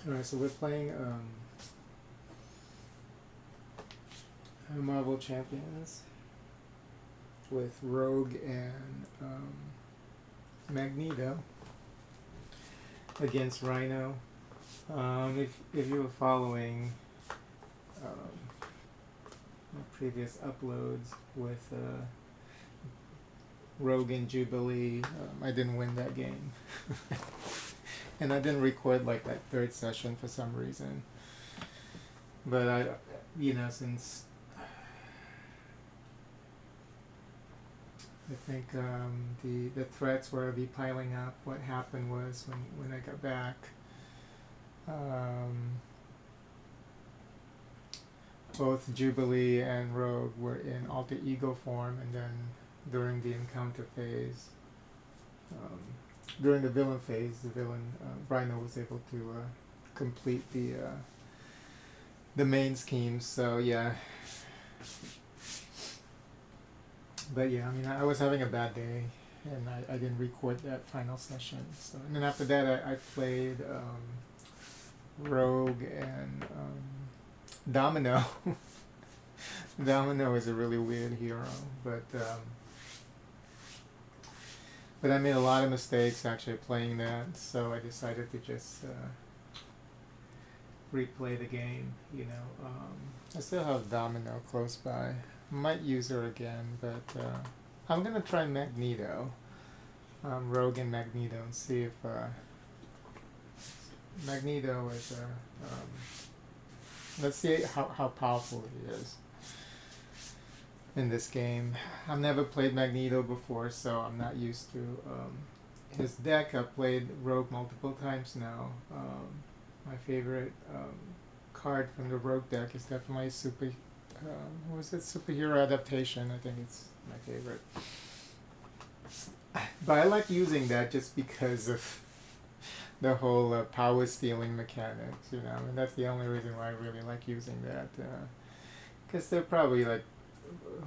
Alright, so we're playing Marvel Champions with Rogue and Magneto against Rhino. If you were following my previous uploads with Rogue and Jubilee, I didn't win that game. And I didn't record like that third session for some reason. But I, since I think the threats were be piling up, what happened was when I got back, both Jubilee and Rogue were in alter ego form, and then during the encounter phase, during the villain phase, the villain Rhino was able to complete the main scheme. So yeah, but yeah, I mean, I was having a bad day, and I didn't record that final session. So and then after that, I played Rogue and Domino. Domino is a really weird hero, but I made a lot of mistakes actually playing that, so I decided to just replay the game. I still have Domino close by. Might use her again, but I'm gonna try Magneto, Rogue and Magneto, and see if Magneto is let's see how powerful he is in this game. I've never played Magneto before, so I'm not used to his deck. I've played Rogue multiple times now. My favorite card from the Rogue deck is definitely Superhero Adaptation. I think it's my favorite. But I like using that just because of the whole power stealing mechanics, and that's the only reason why I really like using that. Because they're probably like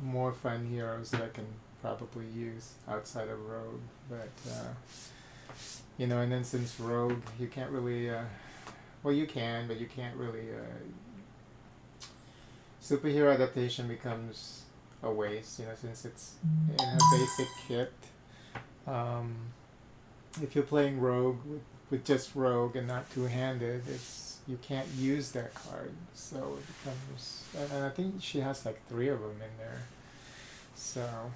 more fun heroes that I can probably use outside of Rogue. But, and then since Rogue, you can't really, well, you can, but you can't really, Superhero Adaptation becomes a waste, since it's in a basic kit. If you're playing Rogue with just Rogue and not two-handed, you can't use that card, so it becomes, and I think she has like 3 of them in there, so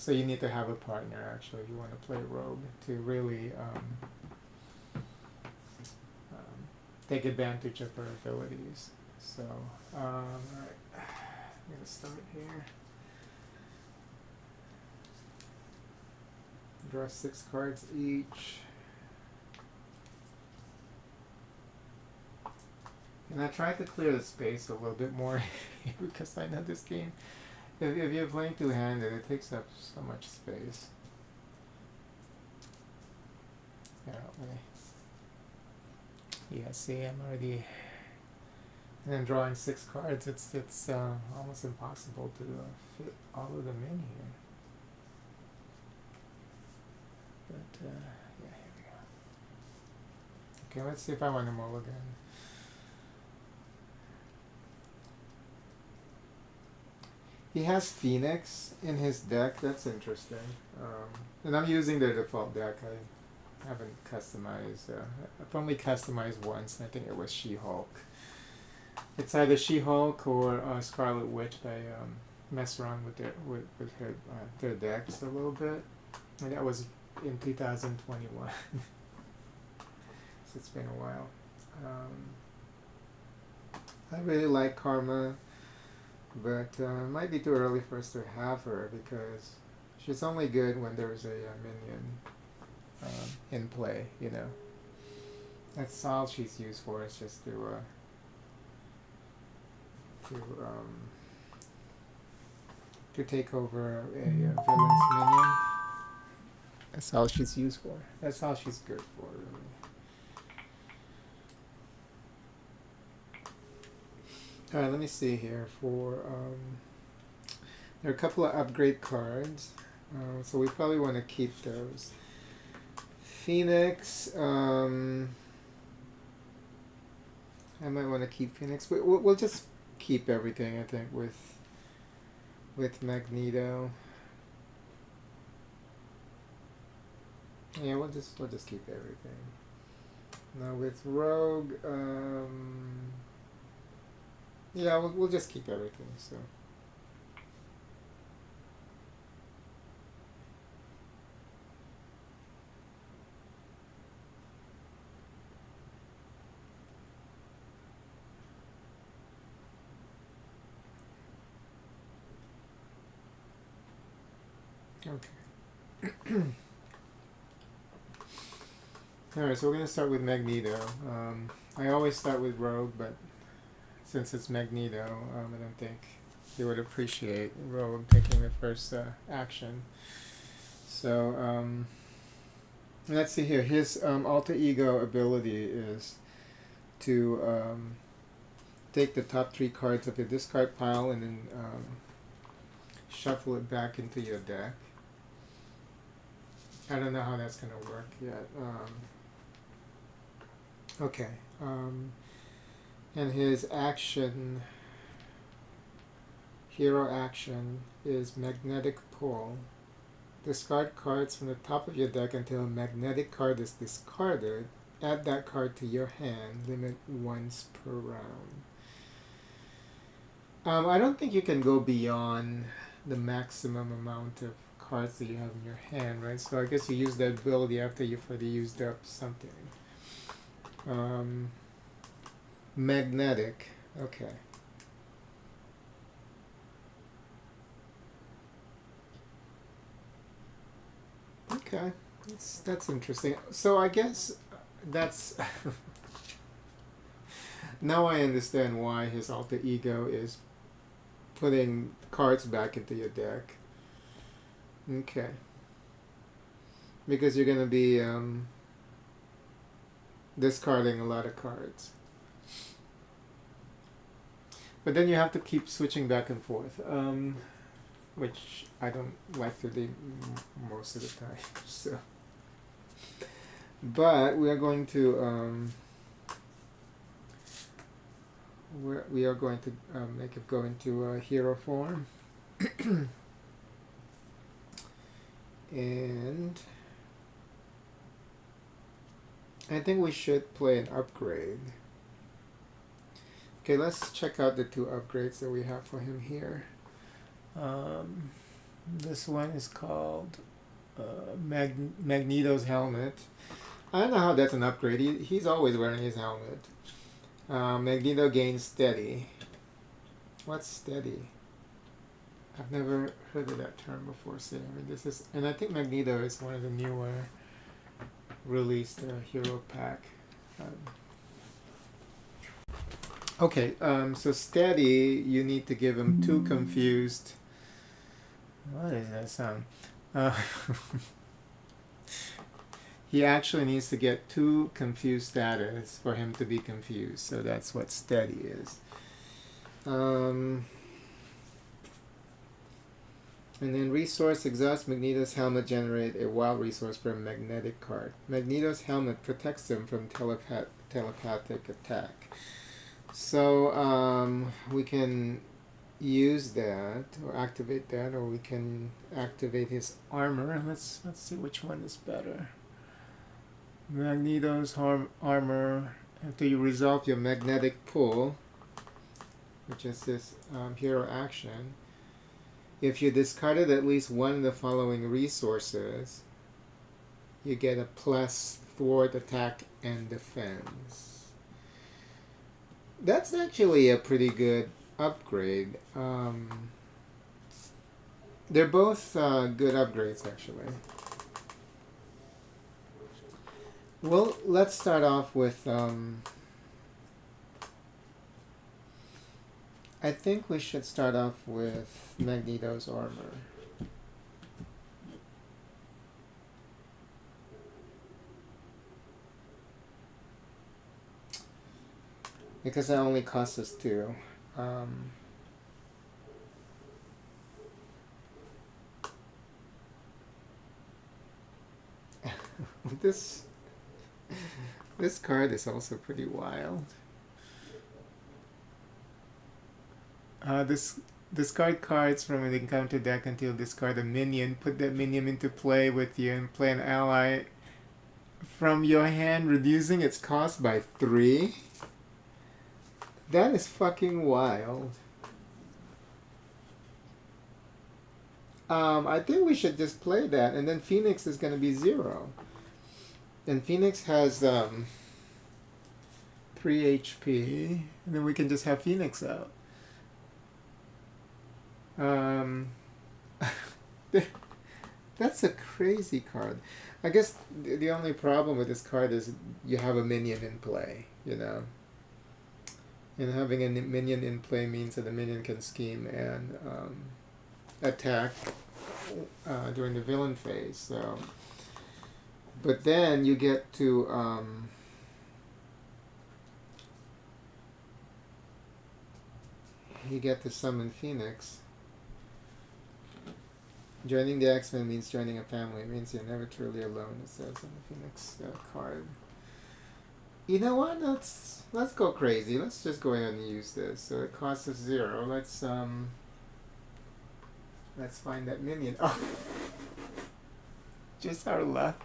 you need to have a partner actually if you want to play Rogue to really take advantage of her abilities. So alright, I'm gonna start here. Draw 6 cards each. And I tried to clear the space a little bit more because I know this game, if you're playing two-handed, it takes up so much space. Yeah, see, I'm already, and then drawing 6 cards, it's almost impossible to fit all of them in here. But yeah, here we go. Okay, let's see if I want to mulligan. He has Phoenix in his deck. That's interesting. And I'm using the default deck. I haven't customized. I've only customized once. I think it was She-Hulk. It's either She-Hulk or Scarlet Witch. I mess around with their decks a little bit. And that was in 2021. So it's been a while. I really like Karma. But it might be too early for us to have her because she's only good when there's a minion in play, That's all she's used for, is just to take over a villain's minion. That's all she's used for. That's all she's good for, really. Alright, let me see here. There are a couple of upgrade cards, so we probably want to keep those. Phoenix, I might want to keep Phoenix. We'll just keep everything, I think, with Magneto. Yeah, we'll just keep everything. Now with Rogue, yeah, we'll just keep everything. So. Okay. Alright, so we're going to start with Magneto. I always start with Rogue, but since it's Magneto, I don't think he would appreciate Rogue taking the first action. So, let's see here. His alter ego ability is to take the top 3 cards of your discard pile and then shuffle it back into your deck. I don't know how that's going to work yet. Okay. And his action, hero action, is magnetic pull. Discard cards from the top of your deck until a magnetic card is discarded. Add that card to your hand. Limit once per round. I don't think you can go beyond the maximum amount of cards that you have in your hand, right? So I guess you use that ability after you've already used up something. Magnetic. Okay. Okay. That's interesting. So I guess that's now I understand why his alter ego is putting cards back into your deck. Okay. Because you're gonna be discarding a lot of cards. But then you have to keep switching back and forth, which I don't like to do most of the time. So, but we are going to we are going to make it go into hero form, and I think we should play an upgrade. Okay, let's check out the 2 upgrades that we have for him here. This one is called Magneto's helmet. I don't know how that's an upgrade. He's always wearing his helmet. Magneto gains steady. What's steady? I've never heard of that term before. So this is, and I think Magneto is one of the newer released hero pack. Okay, so steady, you need to give him 2 confused. What is that sound? He actually needs to get 2 confused status for him to be confused. So that's what steady is. And then resource exhaust Magneto's helmet generate a wild resource for a magnetic card. Magneto's helmet protects him from telepathic attack. So we can use that or activate that, or we can activate his armor. Let's see which one is better. Magneto's armor. After you resolve your magnetic pull, which is this hero action, if you discarded at least one of the following resources, you get a plus thwart attack and defense. That's actually a pretty good upgrade. They're both good upgrades, actually. Well, let's start off with... I think we should start off with Magneto's armor. Because that only costs us 2. This card is also pretty wild. Discard cards from an encounter deck until discard a minion. Put that minion into play with you and play an ally from your hand, reducing its cost by 3. That is fucking wild. I think we should just play that, and then Phoenix is gonna be 0. And Phoenix has 3 HP, and then we can just have Phoenix out. That's a crazy card. I guess the only problem with this card is you have a minion in play, you know. And having a minion in play means that the minion can scheme and attack during the villain phase. So, but then you get to summon Phoenix. Joining the X-Men means joining a family. It means you're never truly alone, it says on the Phoenix card. You know what? Let's go crazy. Let's just go ahead and use this. So it costs us 0. Let's find that minion. Oh, just our luck.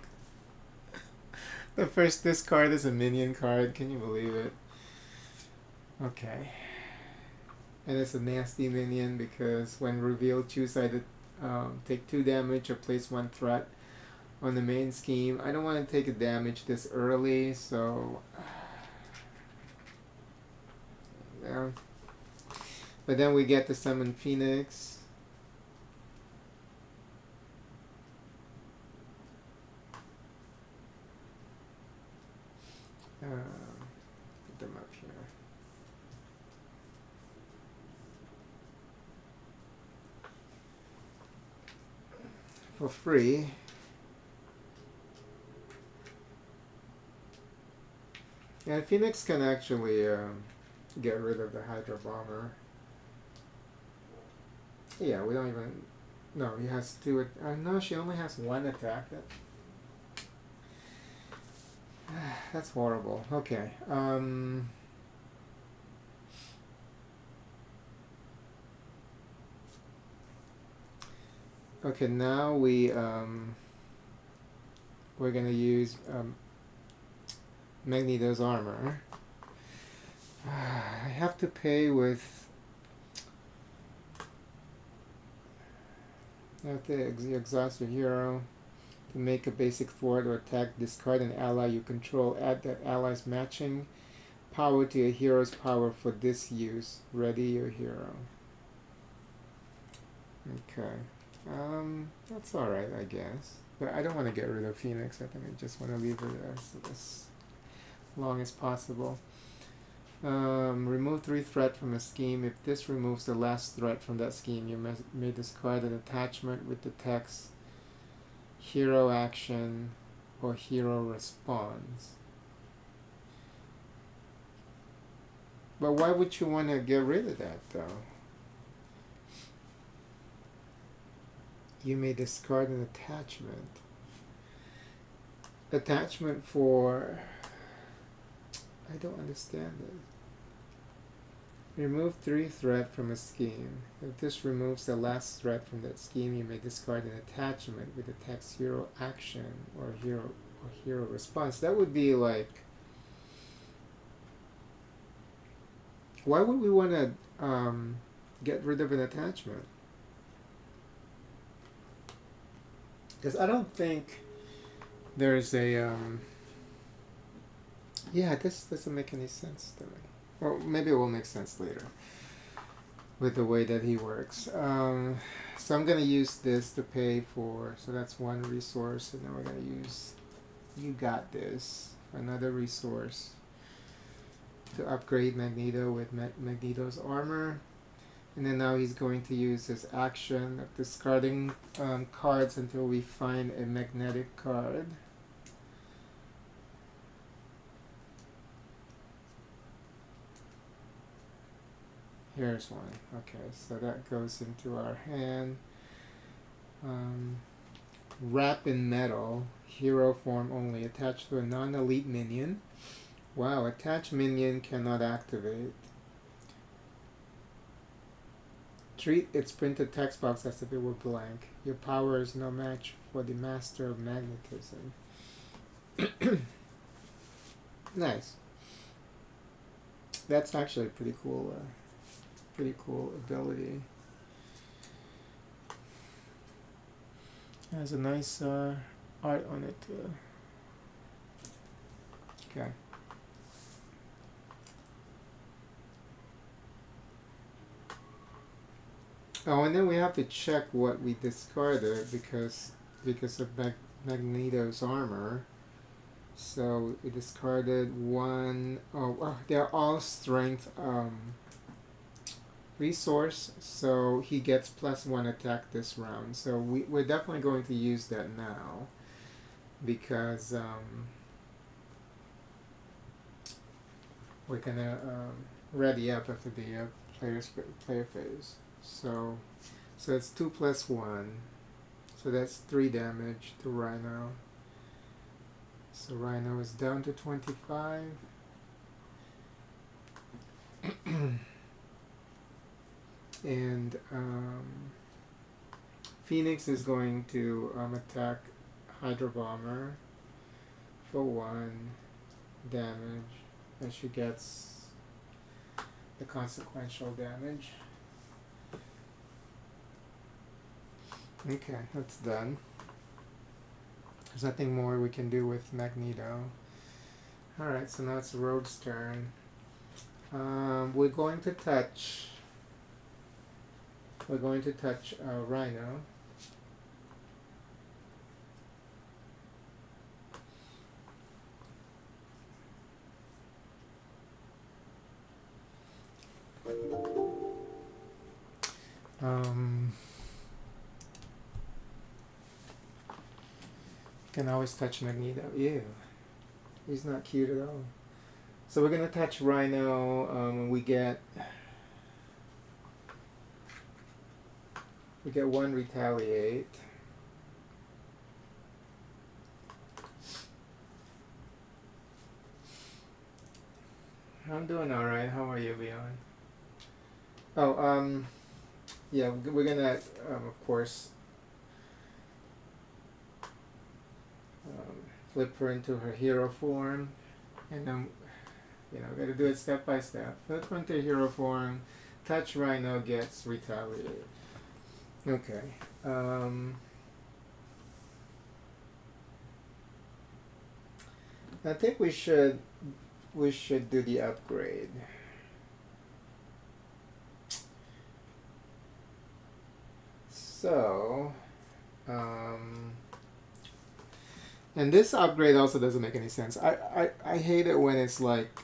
The first discard is a minion card. Can you believe it? Okay. And it's a nasty minion because when revealed, choose either take 2 damage or place 1 threat on the main scheme. I don't want to take a damage this early, so yeah. But then we get to summon Phoenix. Put them up here. For free. Yeah, Phoenix can actually get rid of the Hydra Bomber. Yeah, we don't even... No, he has 2... no, she only has 1 attack. That's horrible. Okay. Okay, now we're gonna use Magneto's armor. I have to pay with... You have to exhaust your hero to make a basic thwart or attack. Discard an ally you control. Add that ally's matching power to your hero's power for this use. Ready your hero. Okay. That's alright, I guess. But I don't want to get rid of Phoenix. I think I just want to leave her as long as possible. Remove 3 threat from a scheme. If this removes the last threat from that scheme, you may discard an attachment with the text hero action or hero response. But why would you want to get rid of that, though? You may discard an attachment. Attachment for... I don't understand it. Remove 3 threat from a scheme. If this removes the last threat from that scheme, you may discard an attachment with the text hero action or hero response. That would be like... Why would we want to get rid of an attachment? Because I don't think there's a... Yeah, this doesn't make any sense to me. Or maybe it will make sense later with the way that he works. So I'm going to use this to pay for... So that's 1 resource. And then we're going to use... You got this. Another resource to upgrade Magneto with Magneto's armor. And then now he's going to use his action of discarding cards until we find a magnetic card. Here's one. Okay, so that goes into our hand. Wrap in metal. Hero form only. Attached to a non-elite minion. Wow, attached minion cannot activate. Treat its printed text box as if it were blank. Your power is no match for the master of magnetism. Nice. That's actually a pretty cool ability. Has a nice art on it too. Okay. Oh, and then we have to check what we discarded because of Magneto's armor. So we discarded one. Oh, they're all strength resource, so he gets +1 attack this round. So we're definitely going to use that now because we're gonna ready up after the player phase. So it's 2 + 1. So that's 3 damage to Rhino. So Rhino is down to 25. And Phoenix is going to attack Hydro Bomber for 1 damage, and she gets the consequential damage. Okay, that's done. There's nothing more we can do with Magneto. Alright, so now it's Rogue's turn. We're going to touch Rhino. Can always touch Magneto. Ew. He's not cute at all. So we're gonna touch Rhino. We get 1 retaliate. I'm doing alright. How are you, Leon? Oh, yeah, we're gonna, of course, flip her into her hero form, and then, we gotta do it step by step. Flip her into hero form, touch Rhino, gets retaliate. Okay. I think we should do the upgrade. So, and this upgrade also doesn't make any sense. I hate it when it's like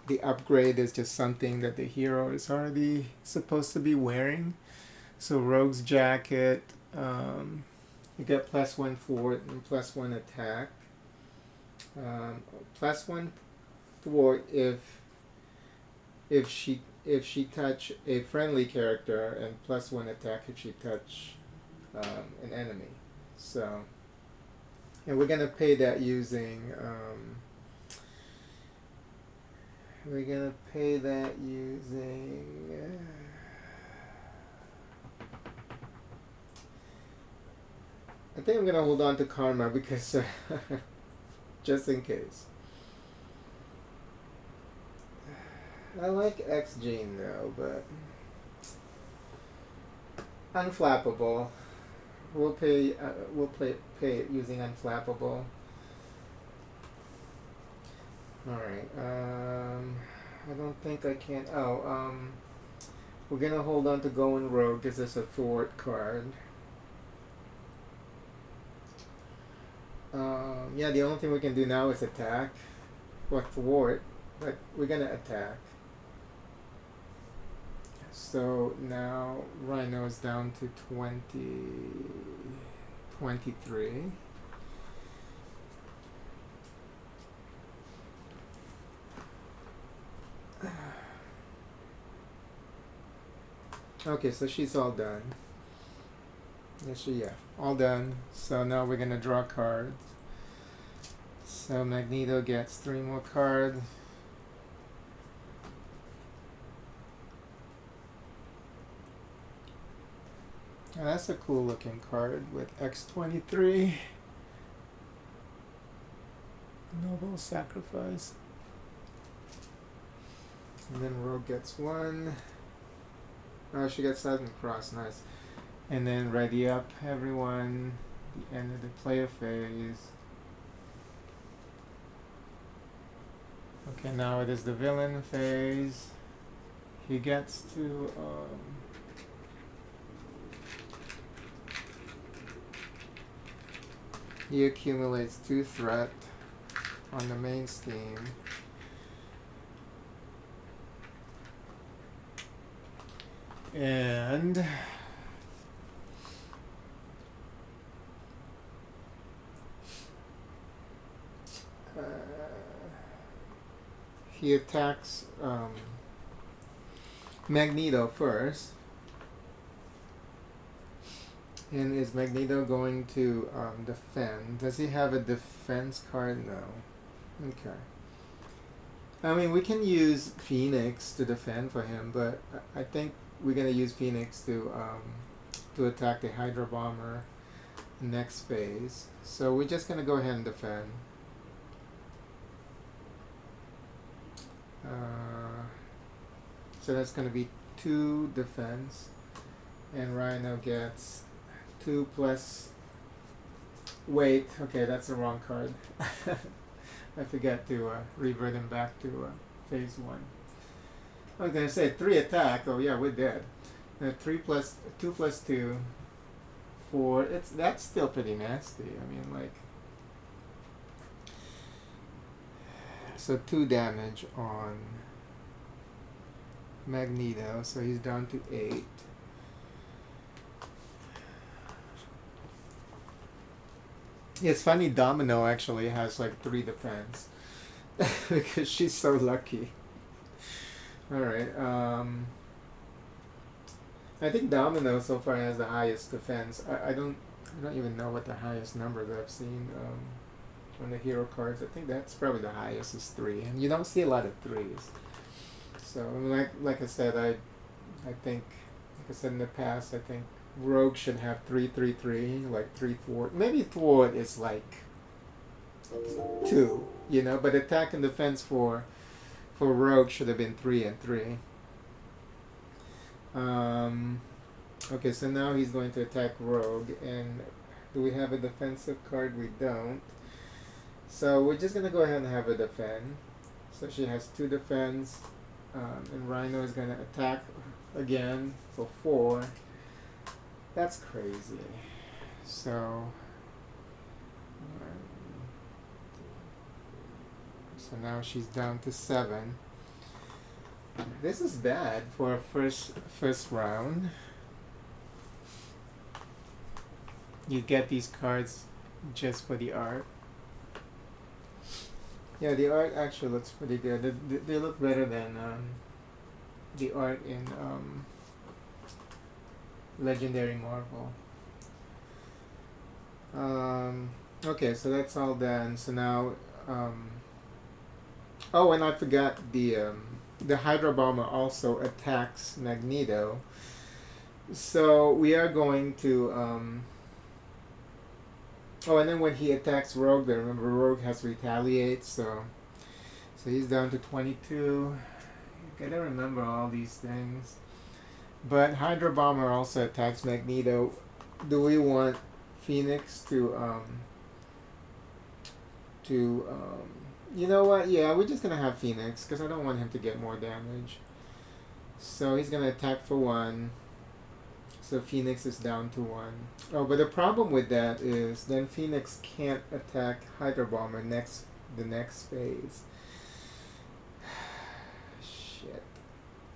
the upgrade is just something that the hero is already supposed to be wearing. So Rogue's jacket, you get +1 fort and +1 attack. +1 fort if she touch a friendly character, and +1 attack if she touch an enemy. So, and we're gonna pay that using I think I'm gonna hold on to Karma because just in case. I like X Gene though, but unflappable. We'll pay it using unflappable. Alright, I don't think I can. We're gonna hold on to Going Rogue because it's a thwart card. Yeah, the only thing we can do now is attack. Or thwart, but we're gonna attack. So now Rhino is down to 23. Okay, so she's all done. Yeah, all done. So now we're gonna draw cards. So Magneto gets 3 more cards. And that's a cool looking card with X23. Noble Sacrifice. And then Rogue gets 1. Oh, she gets Sudden Cross, nice. And then ready up, everyone. The end of the player phase. Okay, now it is the villain phase. He gets to he accumulates 2 threat on the main scheme. And he attacks Magneto first. And is Magneto going to defend? Does he have a defense card? No. Okay. I mean, we can use Phoenix to defend for him, but I think we're gonna use Phoenix to attack the Hydra Bomber next phase. So we're just gonna go ahead and defend. So that's gonna be 2 defense, and Rhino gets 2 plus weight. Okay, that's the wrong card. I forgot to revert him back to phase 1. I was gonna say 3 attack. Oh yeah, we're dead. 3 plus 2 plus 2, 4. That's still pretty nasty. I mean, like, so 2 damage on Magneto. So he's down to 8. It's funny, Domino actually has like 3 defense because she's so lucky. Alright, I think Domino so far has the highest defense. I don't even know what the highest number that I've seen on the hero cards. I think that's probably the highest is 3, and you don't see a lot of 3s. So like I said, I think, like I said in the past, I think Rogue should have 3-3-3, like 3-4. Maybe Thwart is like 2, you know, but attack and defense for Rogue should have been 3 and 3. Okay, so now he's going to attack Rogue, and do we have a defensive card? We don't. So we're just gonna go ahead and have her defend. So she has 2 defense, and Rhino is gonna attack again for 4. That's crazy. So now she's down to 7. This is bad for a first round. You get these cards just for the art. Yeah, the art actually looks pretty good. They look better than the art in Legendary Marvel. Okay, so that's all done. So now, oh, and I forgot the Hydra Bomber also attacks Magneto. So we are going to oh, and then when he attacks Rogue, then remember Rogue has retaliate, so he's down to 22. You gotta remember all these things. But Hydra Bomber also attacks Magneto. Do we want Phoenix to you know what? Yeah, we're just gonna have Phoenix because I don't want him to get more damage. So he's gonna attack for 1. So Phoenix is down to 1. Oh, but the problem with that is then Phoenix can't attack Hydra Bomber the next phase. Shit.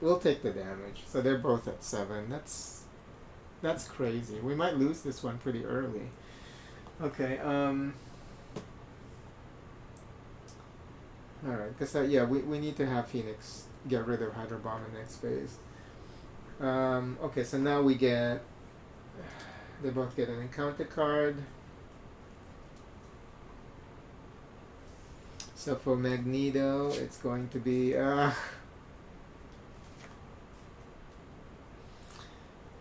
We'll take the damage. So they're both at 7. That's crazy. We might lose this one pretty early. Okay, alright, because yeah, we need to have Phoenix get rid of Hydra Bomber next phase. Okay, so now they both get an encounter card. So for Magneto, it's going to be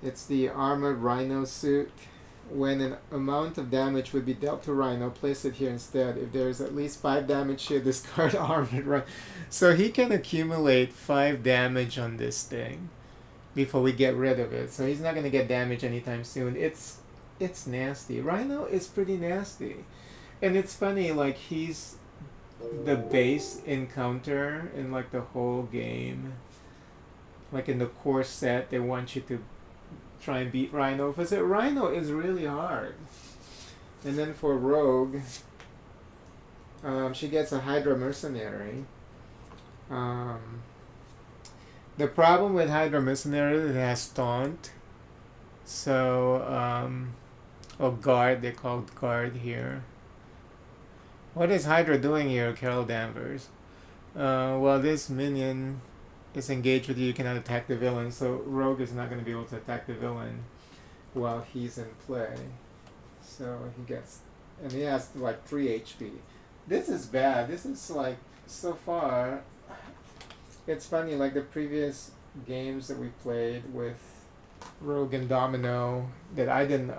It's the armored Rhino suit. When an amount of damage would be dealt to Rhino, place it here instead. If there is at least 5 damage here, discard armored Rhino. So he can accumulate 5 damage on this thing before we get rid of it. So he's not going to get damage anytime soon. It's nasty. Rhino is pretty nasty. And it's funny, like, he's the base encounter in, like, the whole game. Like, in the core set, they want you to try and beat Rhino. Because Rhino is really hard. And then for Rogue, she gets a Hydra Mercenary. The problem with Hydra Mercenary is it has Taunt. So, or Guard, they call it Guard here. What is Hydra doing here, Carol Danvers? Well, this minion is engaged with you, you cannot attack the villain, so Rogue is not going to be able to attack the villain while he's in play. So he gets, and he has like 3 HP. This is bad. This is like, so far, it's funny, like the previous games that we played with Rogue and Domino that I didn't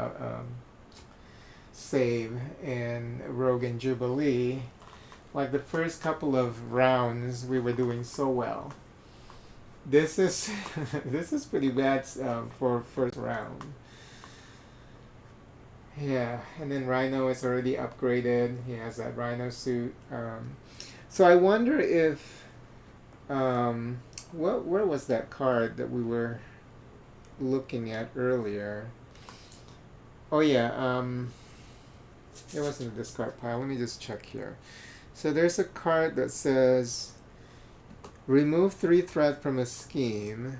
save, and Rogue and Jubilee, like the first couple of rounds we were doing so well. This is this is pretty bad for first round. Yeah, and then Rhino is already upgraded. He has that Rhino suit. So I wonder if where was that card that we were looking at earlier? Oh yeah, it was in the discard pile. Let me just check here. So there's a card that says remove 3 threat from a scheme,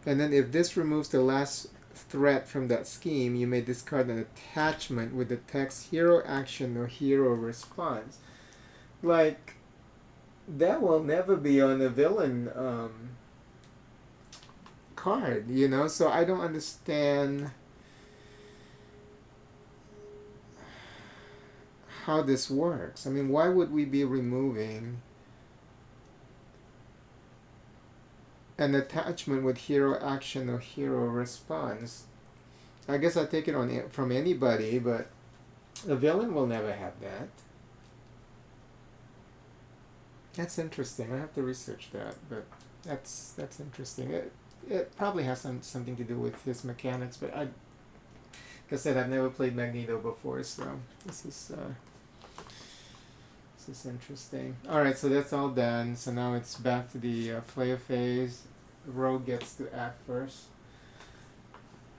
and then if this removes the last threat from that scheme, you may discard an attachment with the text hero action or hero response. Like, that will never be on a villain card, you know? So I don't understand how this works. I mean, why would we be removing an attachment with hero action or hero response? I guess I take it on from anybody, but a villain will never have that. That's interesting. I have to research that, but that's interesting. It probably has something to do with his mechanics, but like I said, I've never played Magneto before, so this is interesting. Alright, so that's all done. So now it's back to the player phase. Rogue gets to act first.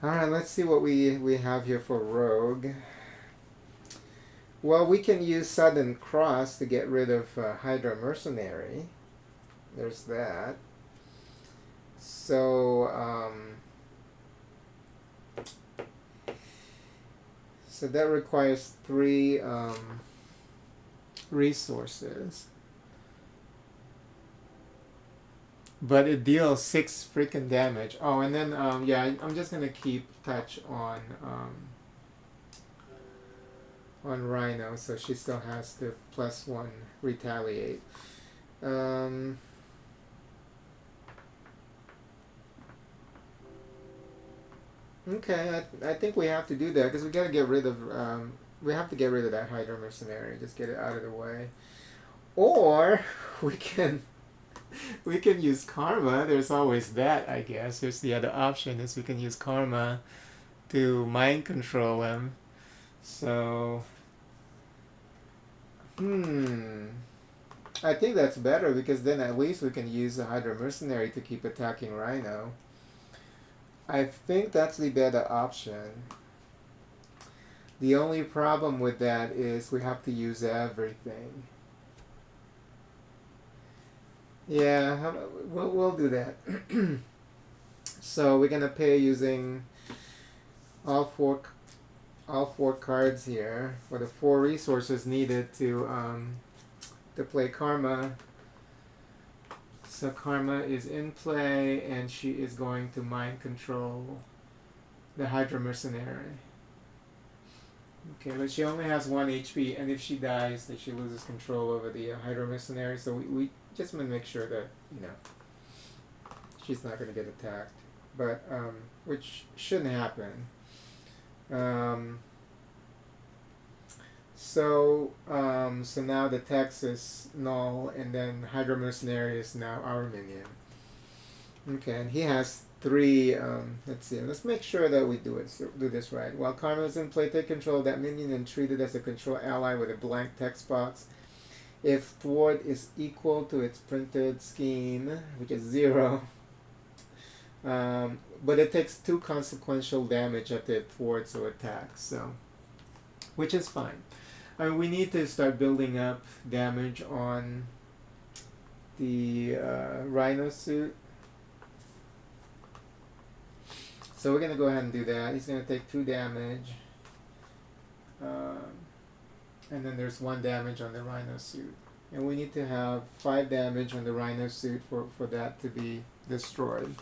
Alright, let's see what we have here for Rogue. Well, we can use Sudden Cross to get rid of Hydra Mercenary. There's that. So, so that requires 3 resources. But it deals 6 freaking damage. Oh, and then, yeah, I'm just gonna keep touch on Rhino, so she still has the +1 retaliate. Okay, I think we have to do that because we gotta get rid of we have to get rid of that Hydra Mercenary. Just get it out of the way, or we can use Karma. There's always that, I guess. There's the other option is we can use Karma to mind control him. So, I think that's better because then at least we can use the Hydra Mercenary to keep attacking Rhino. I think that's the better option. The only problem with that is we have to use everything. Yeah, we'll do that. So we're gonna pay using all four cards here for the 4 resources needed to play Karma. So Karma is in play, and she is going to mind control the Hydra Mercenary. Okay, but she only has 1 HP, and if she dies, then she loses control over the Hydra Mercenary. So we just want to make sure that, you know, she's not going to get attacked. but which shouldn't happen. Um, so now the text is null, and then Hydra Mercenary is now our minion. Okay, and he has three. Let's see. Let's make sure that we do this right. While Karma is in play, take control of that minion and treat it as a control ally with a blank text box. If thwart is equal to its printed scheme, which is 0, but it takes 2 consequential damage after it thwarts or attacks, so which is fine. I mean, we need to start building up damage on the Rhino suit. So we're going to go ahead and do that. He's going to take 2 damage. And then there's 1 damage on the Rhino suit. And we need to have 5 damage on the Rhino suit for that to be destroyed.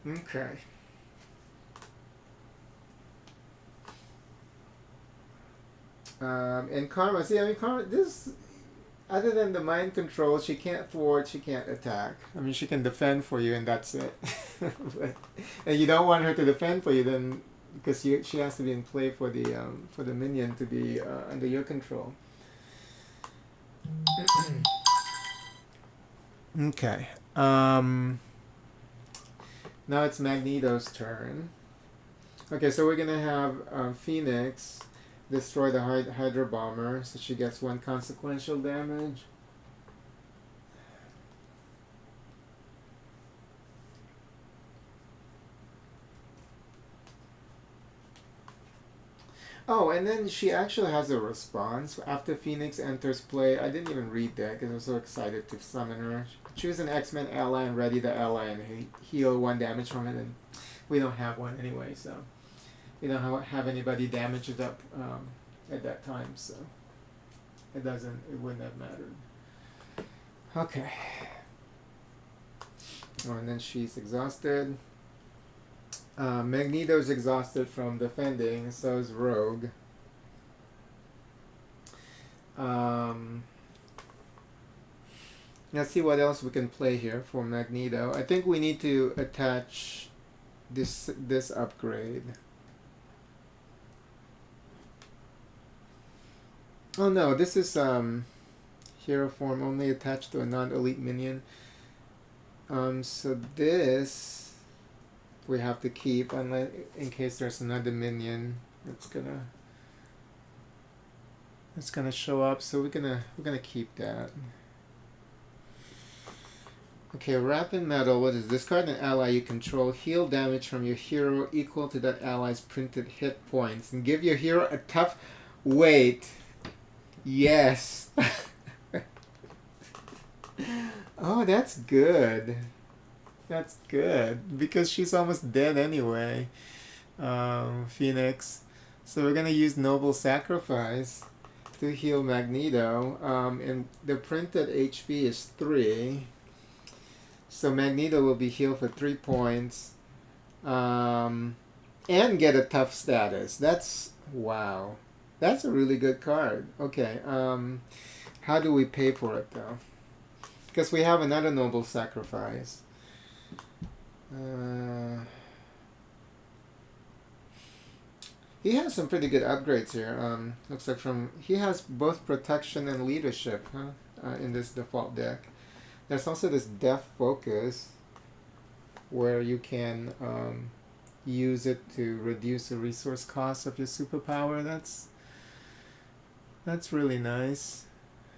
Okay. And Karma, see, I mean, Karma, this, other than the mind control, she can't thwart, she can't attack. I mean, she can defend for you, and that's it. And you don't want her to defend for you, then, because she has to be in play for the minion to be under your control. Okay. Now it's Magneto's turn. Okay, so we're gonna have Phoenix destroy the Hydra Bomber, so she gets 1 consequential damage. Oh, and then she actually has a response after Phoenix enters play. I didn't even read that because I was so excited to summon her. Choose an X-Men ally and ready the ally and heal 1 damage from it, and we don't have one anyway, so we don't have anybody damaged up at that time, so it wouldn't have mattered. Okay. Oh, and then she's exhausted. Magneto's exhausted from defending, so is Rogue. Let's see what else we can play here for Magneto. I think we need to attach this upgrade. Oh no, this is hero form only attached to a non-elite minion. So this we have to keep unless in case there's another minion that's gonna show up. So we're gonna keep that. Okay, Rapid Metal, what is this? Discard an ally you control. Heal damage from your hero equal to that ally's printed hit points. And give your hero a tough weight. Yes. Oh, that's good. That's good. Because she's almost dead anyway. Phoenix. So we're going to use Noble Sacrifice to heal Magneto. And the printed HP is 3. So Magneto will be healed for 3 points. And get a tough status. That's... wow. That's a really good card. Okay. How do we pay for it, though? Because we have another Noble Sacrifice. He has some pretty good upgrades here. Looks like he has both protection and leadership, in this default deck. There's also this Death Focus, where you can use it to reduce the resource cost of your superpower. That's really nice.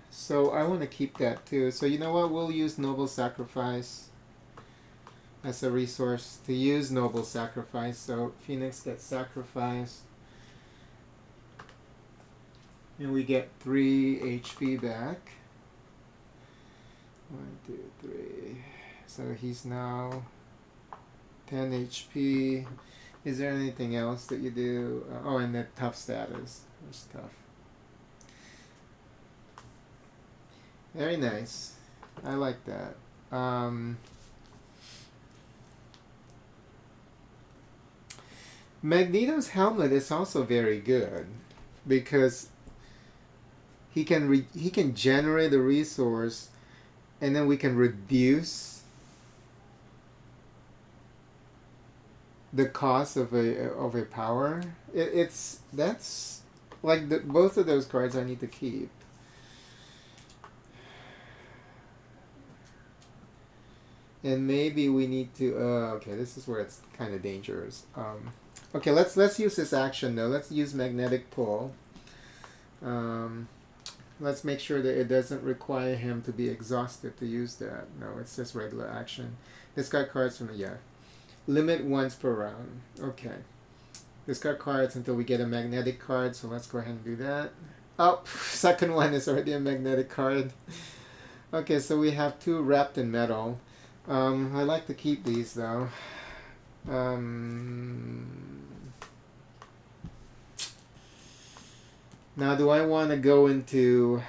So I want to keep that too. So you know what? We'll use Noble Sacrifice as a resource to use Noble Sacrifice. So Phoenix gets sacrificed. And we get 3 HP back. 1, 2, 3. So he's now 10 HP. Is there anything else that you do? Oh, and the tough status. There's tough. Very nice. I like that. Magneto's helmet is also very good because he can generate a resource, and then we can reduce the cost of a power. That's like both of those cards I need to keep. And maybe we need to. Okay, this is where it's kind of dangerous. Okay, let's use this action though. Let's use magnetic pull. Let's make sure that it doesn't require him to be exhausted to use that. No, it's just regular action. Discard cards from the limit once per round. Okay. Discard cards until we get a magnetic card. So let's go ahead and do that. Oh, second one is already a magnetic card. Okay, so we have 2 wrapped in metal. I like to keep these though. Now, do I want to go into...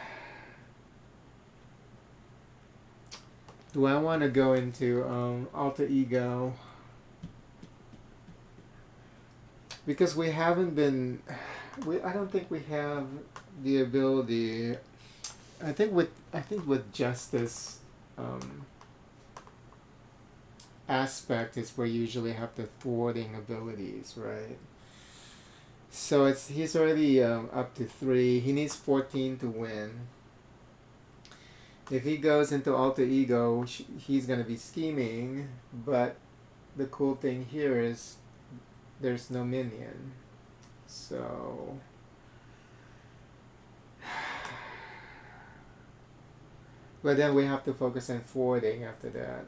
Do I want to go into alter ego? Because we haven't been... I don't think we have the ability... I think with justice aspect is where you usually have the thwarting abilities, right? So he's already up to 3. He needs 14 to win. If he goes into alter ego, he's going to be scheming, but the cool thing here is there's no minion. So... But then we have to focus on forwarding after that.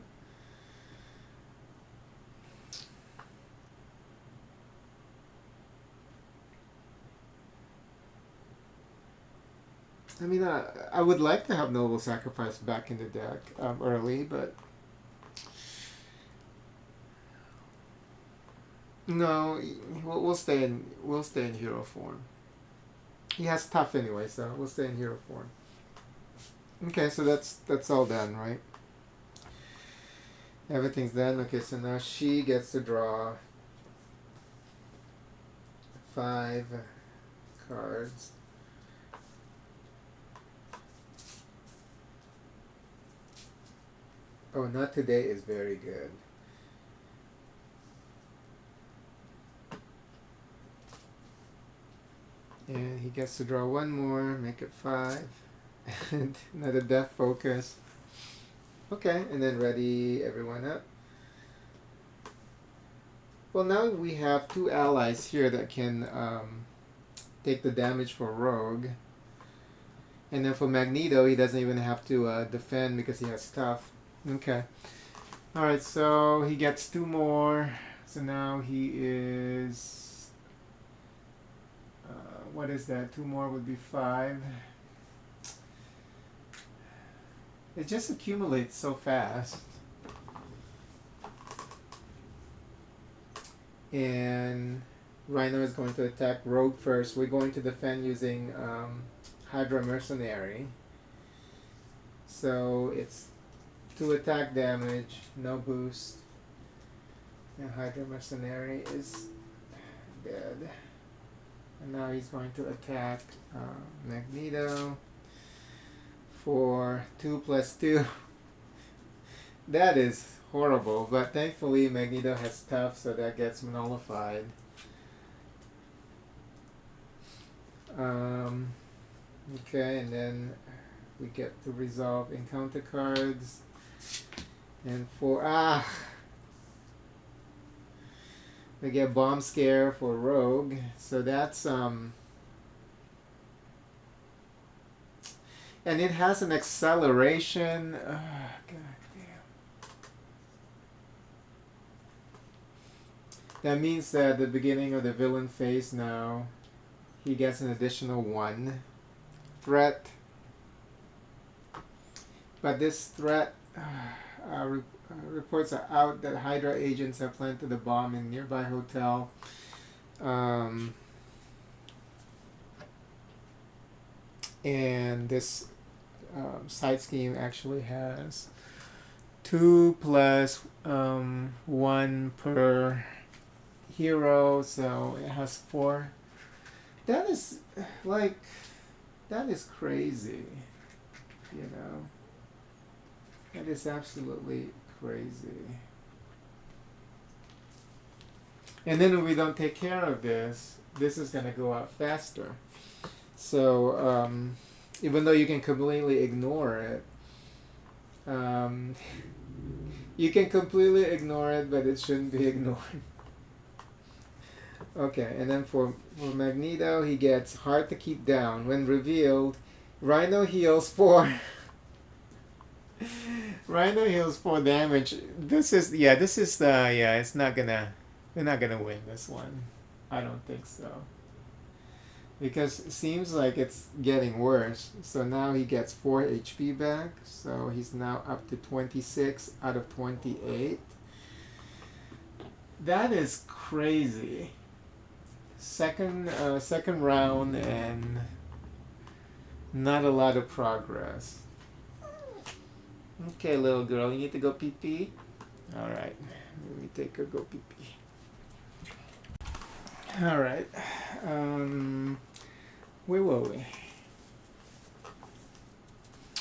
I mean, I would like to have Noble Sacrifice back in the deck early, but... No, we'll stay in hero form. He has tough anyway, so we'll stay in hero form. Okay, so that's all done, right? Everything's done. Okay, so now she gets to draw 5 cards. Oh, not today is very good. And he gets to draw 1 more, make it 5. And another death focus. Okay, and then ready everyone up. Well, now we have 2 allies here that can take the damage for Rogue. And then for Magneto, he doesn't even have to defend because he has stuff. Okay. Alright, so he gets 2 more. So now he is... what is that? 2 more would be 5. It just accumulates so fast. And Rhino is going to attack Rogue first. We're going to defend using Hydra Mercenary. So it's 2 attack damage, no boost. And Hydra Mercenary is dead. And now he's going to attack Magneto for 2 plus 2. That is horrible, but thankfully Magneto has tough, so that gets nullified. Okay, and then we get to resolve encounter cards. And for we get bomb scare for Rogue, so that's and it has an acceleration. God damn. That means that at the beginning of the villain phase now, he gets an additional 1 threat. But this threat reports are out that Hydra agents have planted a bomb in nearby hotel. And this side scheme actually has 2 plus 1 per hero, so it has 4. That is that is crazy, you know. That is absolutely crazy. And then when we don't take care of this, this is going to go out faster. So even though you can completely ignore it, you can completely ignore it, but it shouldn't be ignored. Okay, and then for Magneto, he gets hard to keep down. When revealed, Rhino heals 4. Rhino heals 4 damage. This is it's not gonna, we're not gonna win this one. I don't think so. Because it seems like it's getting worse. So now he gets 4 HP back. So he's now up to 26 out of 28. That is crazy. Second round and not a lot of progress. Okay, little girl, you need to go pee pee. All right, let me take her go pee pee. All right, where were we?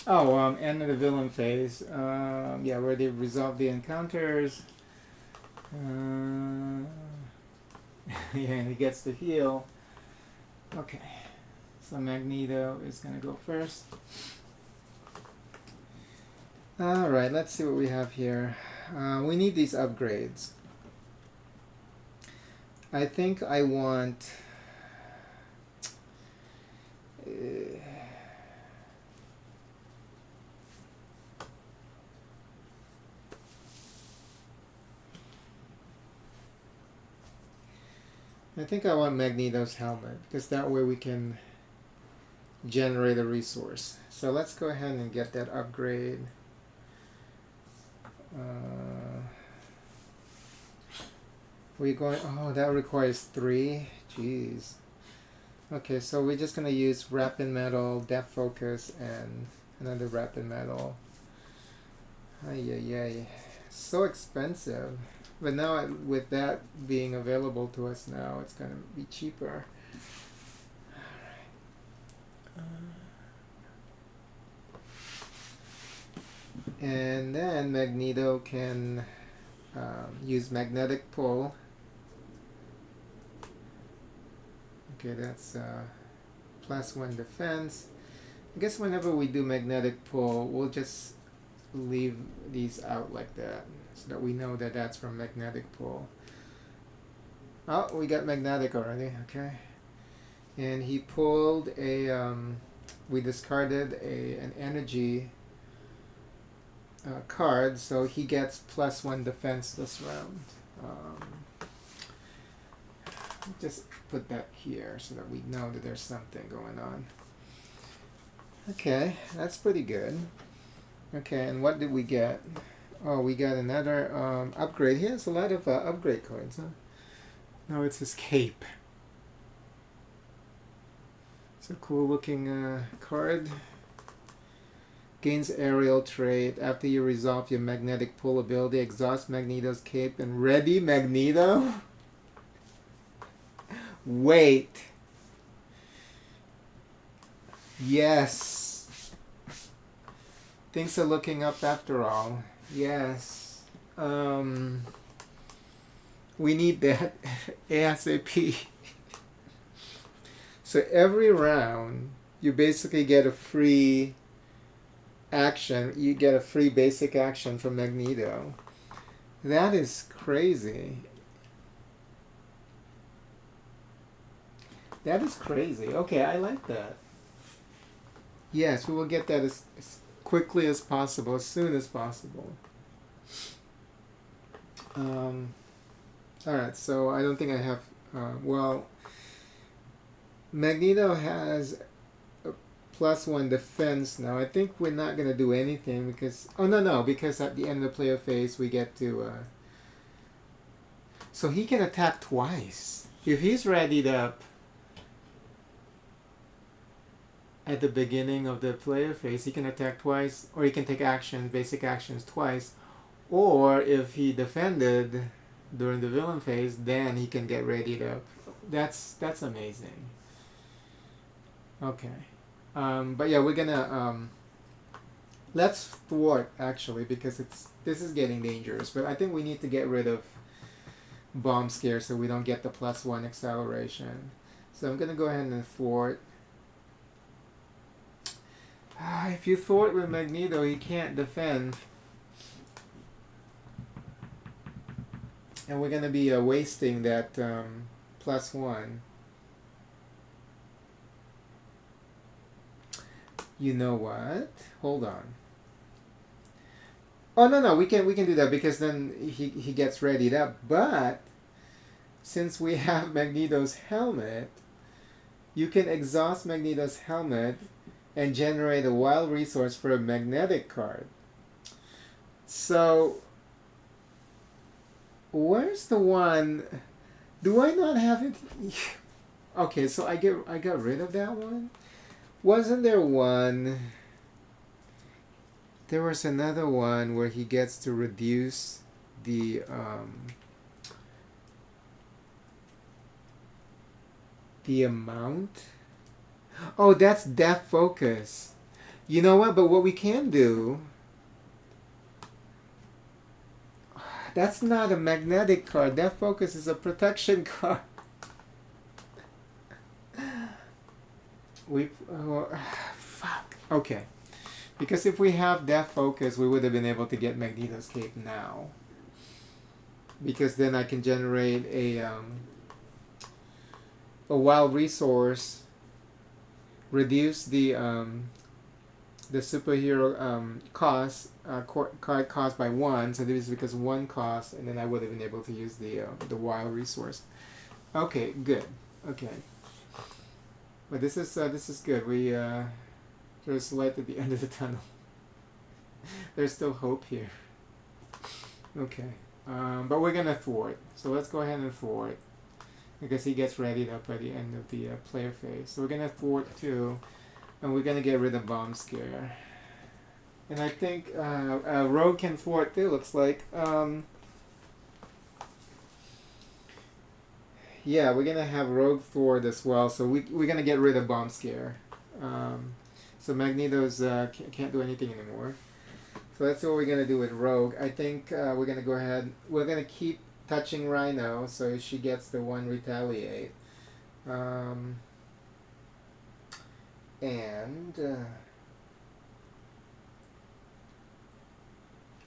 Oh, end of the villain phase. Yeah, where they resolve the encounters. Yeah, he gets to heal. Okay, so Magneto is gonna go first. Alright, let's see what we have here. We need these upgrades. I think I want... I think I want Magneto's helmet, because that way we can generate a resource. So let's go ahead and get that upgrade. We're going... Oh, that requires 3. Jeez. Okay, so we're just going to use Rapid Metal, Depth Focus, and another Rapid Metal. Ay. So expensive. But now, with that being available to us now, it's going to be cheaper. And then Magneto can use Magnetic Pull. Okay, that's +1 defense. I guess whenever we do Magnetic Pull, we'll just leave these out like that, so that we know that that's from Magnetic Pull. Oh, we got Magnetic already, okay. And he pulled a, we discarded an energy card, so he gets +1 defense this round. Just put that here so that we know that there's something going on. Okay, that's pretty good. Okay, and what did we get? Oh, we got another upgrade. He has a lot of upgrade cards, huh? No, it's his cape. It's a cool looking card. Gains aerial trait. After you resolve your magnetic pull ability, exhaust Magneto's cape and ready Magneto? Wait. Yes. Things are looking up after all. Yes. We need that ASAP. So every round, you basically get a free action. You get a free basic action from Magneto. That is crazy. That is crazy. Okay, I like that. Yes, we will get that as quickly as possible, as soon as possible. Alright, so I don't think I have... well, Magneto has a +1 defense now. I think we're not going to do anything because... Oh, no, because at the end of the player phase we get to... So he can attack twice. If he's readied up at the beginning of the player phase, he can attack twice, or he can take action, basic actions twice, or if he defended during the villain phase, then he can get readied up. That's amazing. Okay, but yeah, we're gonna let's thwart actually, because this is getting dangerous. But I think we need to get rid of bomb scare so we don't get the +1 acceleration. So I'm gonna go ahead and thwart. If you thwart with Magneto, he can't defend. And we're gonna be wasting that +1. You know what? Hold on. Oh no, we can do that because then he gets readied up. But since we have Magneto's helmet, you can exhaust Magneto's helmet and generate a wild resource for a magnetic card. So where's the one? Do I not have it? Okay, so I got rid of that one. Wasn't there one? There was another one where he gets to reduce the amount. Oh, that's depth focus. You know what? But what we can do. That's not a magnetic card. Depth focus is a protection card. Fuck. Okay. Because if we have depth focus, we would have been able to get Magneto's cape now. Because then I can generate a wild resource, reduce the superhero cost card cost by 1. So this is because 1 cost, and then I would have been able to use the wild resource. Okay, good. Okay. But this is good. We there's light at the end of the tunnel. There's still hope here. Okay. But we're gonna thwart. So let's go ahead and thwart. Because he gets readied up by the end of the player phase. So we're gonna thwart 2. And we're gonna get rid of bomb scare. And I think Rogue can thwart too, looks like. Yeah, we're gonna have Rogue thwart as well. So we're gonna get rid of bomb scare. So Magneto's can't do anything anymore. So that's what we're gonna do with Rogue. I think we're gonna go ahead. We're gonna keep touching Rhino, so she gets the 1 retaliate. And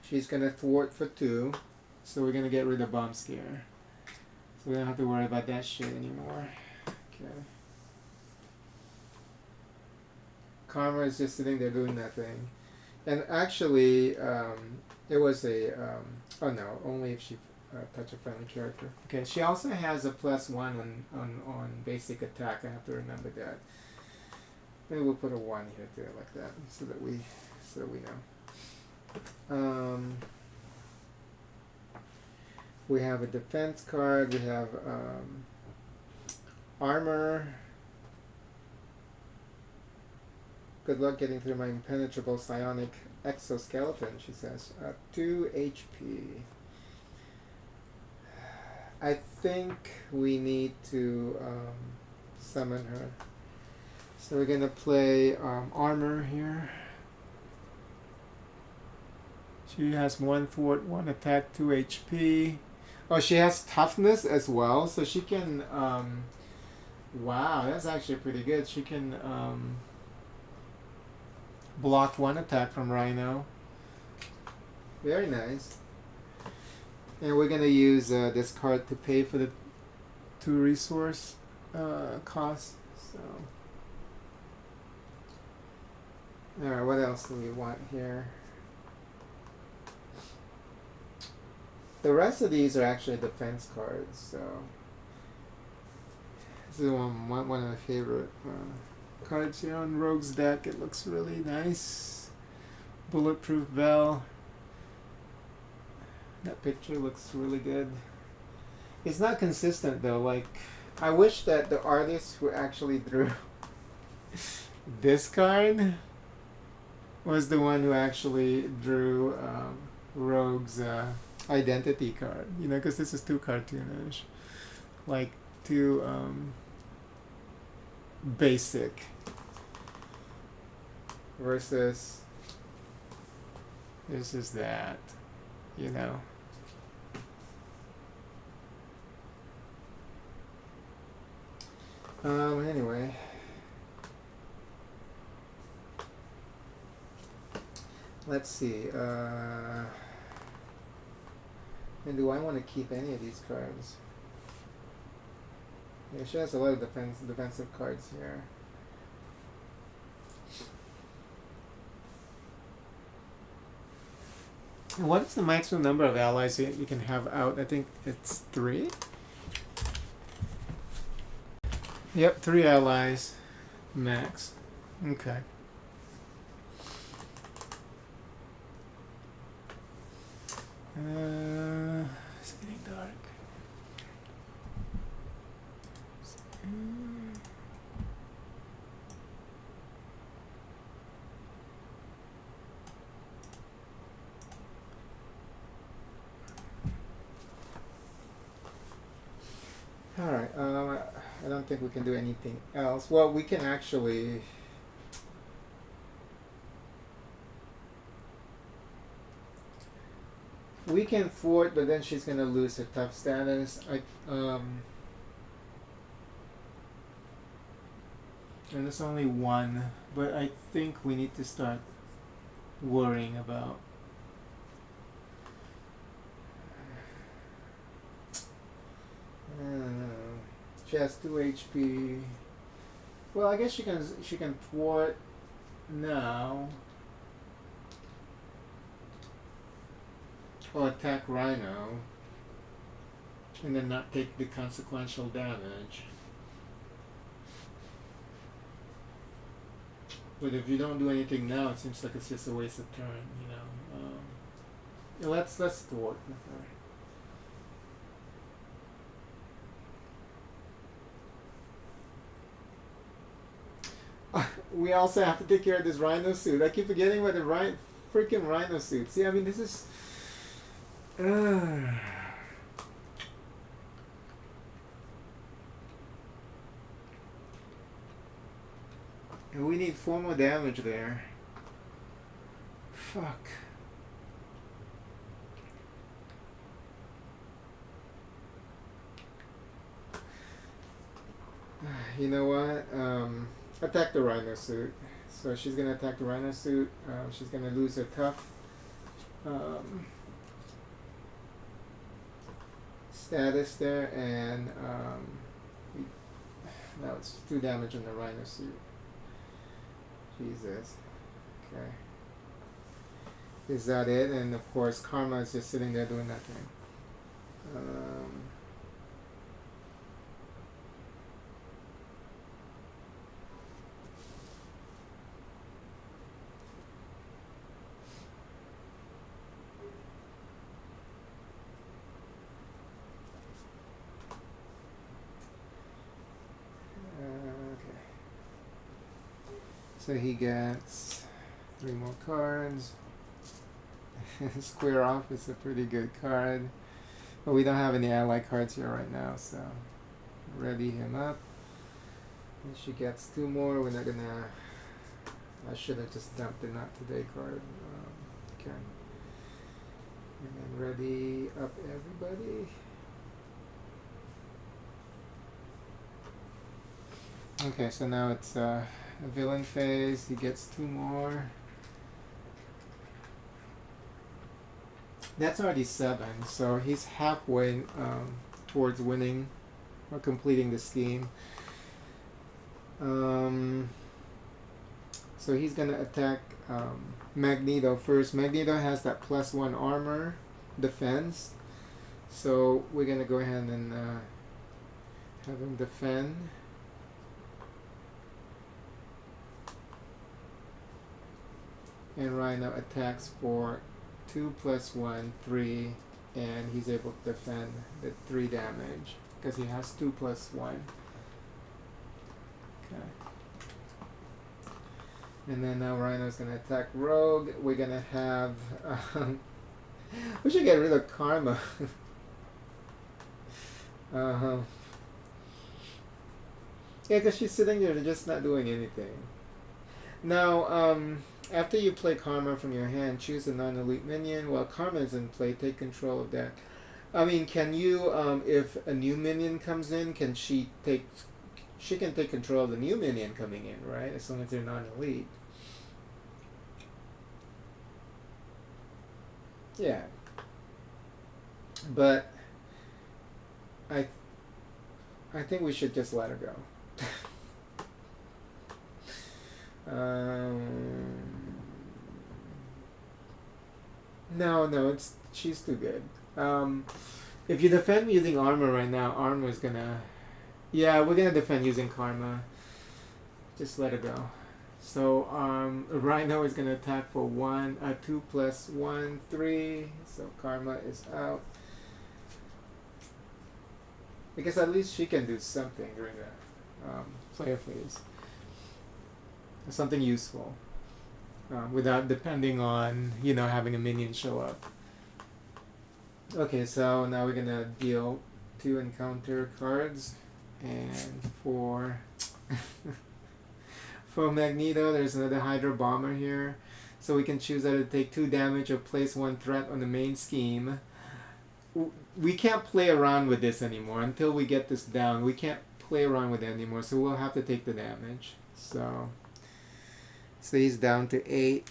she's gonna thwart for 2. So we're gonna get rid of bomb scare. So we don't have to worry about that shit anymore. Okay. Karma is just sitting there doing nothing. And actually, it was a... oh no, only if she touch a friendly character. Okay, she also has a +1 on basic attack. I have to remember that. Maybe we'll put a 1 here too, like that, so that we know. We have a defense card. We have armor. Good luck getting through my impenetrable psionic exoskeleton, she says. 2 HP. I think we need to summon her. So we're going to play armor here. She has 1 thwart, 1 attack, 2 HP. Oh, she has toughness as well, so she can... wow, that's actually pretty good. She can... block 1 attack from Rhino. Very nice. And we're gonna use this card to pay for the 2 resource cost. So, all right, what else do we want here? The rest of these are actually defense cards. So this is one of my favorite cards here on Rogue's deck. It looks really nice. Bulletproof Bell. That picture looks really good. It's not consistent though. Like, I wish that the artist who actually drew this card was the one who actually drew Rogue's identity card. You know, because this is too cartoonish. Like, too basic. Versus this is that, you know. Anyway. Let's see. And do I want to keep any of these cards? Yeah, she has a lot of defensive cards here. And what is the maximum number of allies you can have out? I think it's 3. Yep, 3 allies max. Okay. It's getting dark. Alright, I don't think we can do anything else. Well, we can actually... We can thwart, but then she's gonna lose her tough status. And there's only one, but I think we need to start worrying about... She has 2 HP. Well, I guess she can thwart now. Or attack Rhino. And then not take the consequential damage. But if you don't do anything now, it seems like it's just a waste of turn, you know. Let's thwart with her. We also have to take care of this Rhino suit. I keep forgetting about the freaking Rhino suit. See, I mean, this is... And we need 4 more damage there. Fuck. You know what? Attack the Rhino suit. So she's gonna attack the Rhino suit. She's gonna lose her tough status there, and now it's 2 damage on the Rhino suit. Jesus. Okay. Is that it? And of course, Karma is just sitting there doing nothing. So he gets 3 more cards. Square off is a pretty good card. But we don't have any ally cards here right now, so ready him up. And she gets 2 more. We're not gonna... I should have just dumped the not today card. Okay. And then ready up everybody. Okay, so now it's a villain phase. He gets 2 more. That's already 7, so he's halfway towards winning or completing the scheme. So he's gonna attack Magneto first. Magneto has that +1 armor defense, so we're gonna go ahead and have him defend. And Rhino attacks for 2 + 1, 3, and he's able to defend the 3 damage because he has 2 + 1. Okay. And then now Rhino's gonna attack Rogue. We're gonna have... we should get rid of Karma. Yeah, because she's sitting there just not doing anything. Now, after you play Karma from your hand, choose a non-elite minion. While Karma is in play, take control of that. I mean, can you, if a new minion comes in, can she take she can take control of the new minion coming in, right? As long as they're non-elite. Yeah. But I think we should just let her go. No, she's too good. If you defend using armor right now, armor is gonna. Yeah, we're gonna defend using karma. Just let it go. So Rhino is gonna attack for 2 plus 1, 3. So karma is out. Because at least she can do something during the player phase. Something useful. Without depending on, having a minion show up. Okay, so now we're gonna deal 2 encounter cards. And for Magneto, there's another Hydra Bomber here. So we can choose either to take 2 damage or place 1 threat on the main scheme. We can't play around with this anymore until we get this down. We can't play around with it anymore, so we'll have to take the damage. So he's down to 8.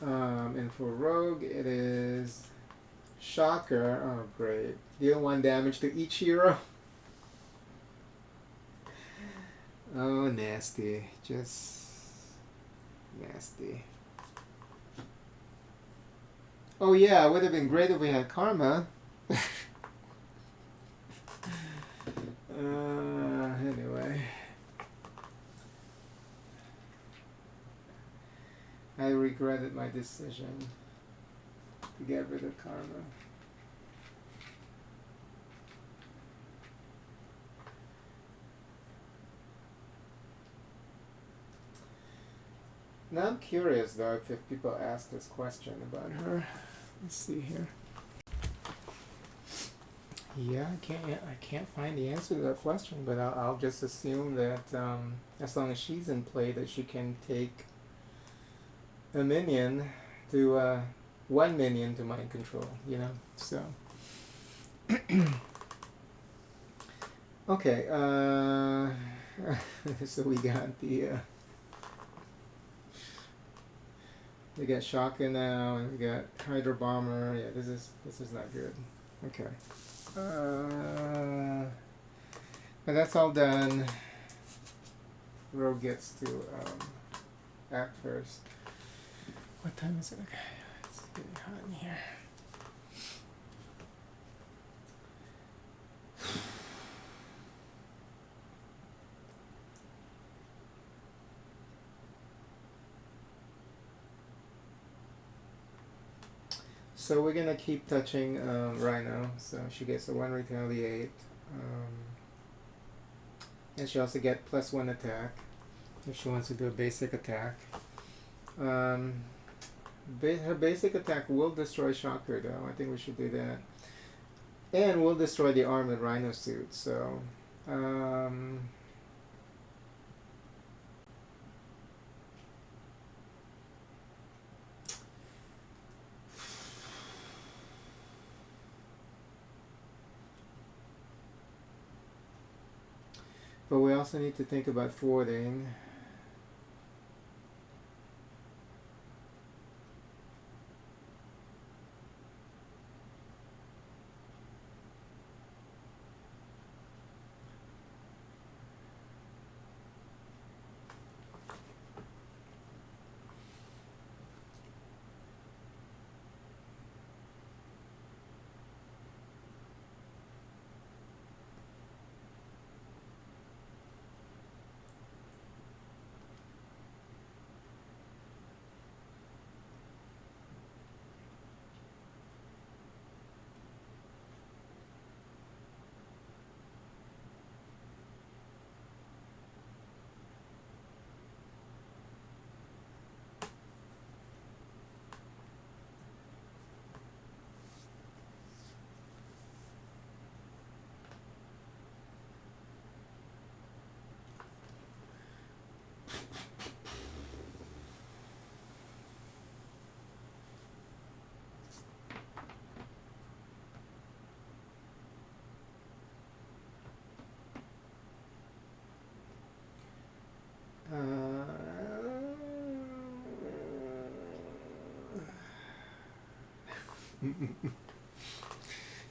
And for Rogue, it is Shocker. Oh, great. Deal 1 damage to each hero. Oh, nasty. Just nasty. Oh, yeah, it would have been great if we had Karma. Anyway. I regretted my decision to get rid of Karma. Now I'm curious though if people ask this question about her. Let's see here. Yeah, I can't find the answer to that question, but I'll just assume that as long as she's in play, that she can take a minion to 1 minion to mind control, so okay, so we got we got Shocker now, and we got Hydra Bomber. Yeah, this is not good. Okay, but that's all done. Rogue gets to act first. What time is it? Okay, it's getting hot in here. So we're gonna keep touching Rhino. So she gets a 1 retaliate, and she also gets +1 attack if she wants to do a basic attack. Her basic attack will destroy Shocker though. I think we should do that. And will destroy the armored Rhino suit. So but we also need to think about forwarding.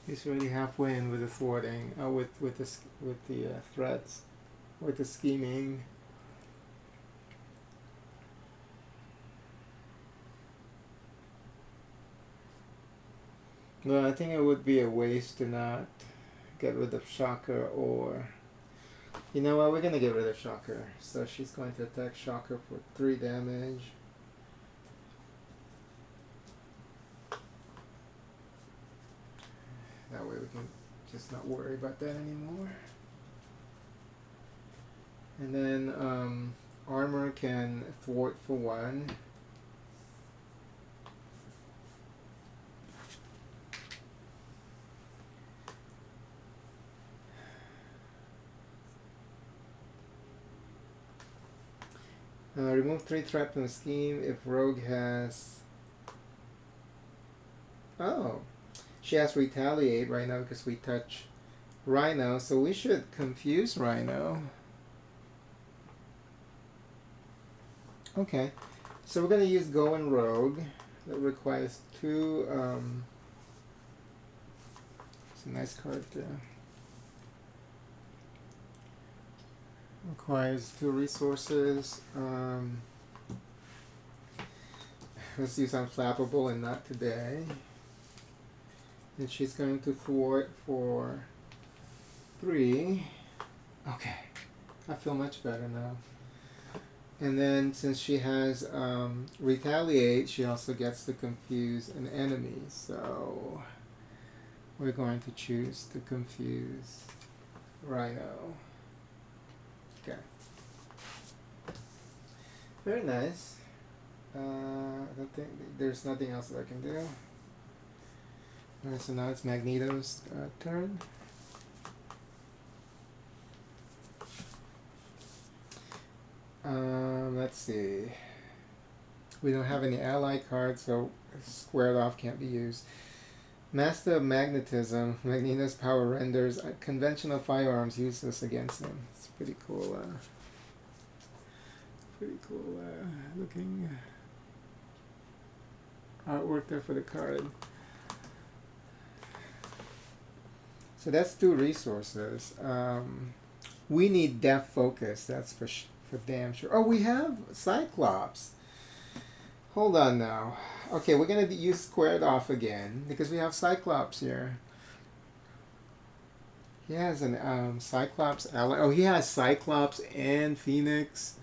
He's already halfway in with the thwarting, with the threats, with the scheming. No, I think it would be a waste to not get rid of Shocker, or you know what, we're gonna get rid of Shocker. So she's going to attack Shocker for 3 damage. That way we can just not worry about that anymore. And then armor can thwart for 1. Remove 3 threat from the scheme if Rogue has... Oh, she has retaliate right now because we touch Rhino, so we should confuse Rhino. Okay, so we're going to use Go and Rogue. That requires 2... it's a nice card there. Requires 2 resources. Let's use Unflappable and not today. And she's going to thwart for 3. Okay, I feel much better now. And then since she has retaliate, she also gets to confuse an enemy. So we're going to choose to confuse Rhino. Okay. Very nice. I don't think there's nothing else that I can do. Alright, so now it's Magneto's turn. Let's see. We don't have any ally cards, so squared off can't be used. Master of Magnetism. Magneto's power renders conventional firearms useless against him. It's pretty cool. Looking artwork there for the card. So that's 2 resources. We need Depth Focus. That's for damn sure. Oh, we have Cyclops. Hold on now. Okay, we're gonna use squared off again because we have Cyclops here. He has an Cyclops ally. Oh, he has Cyclops and Phoenix.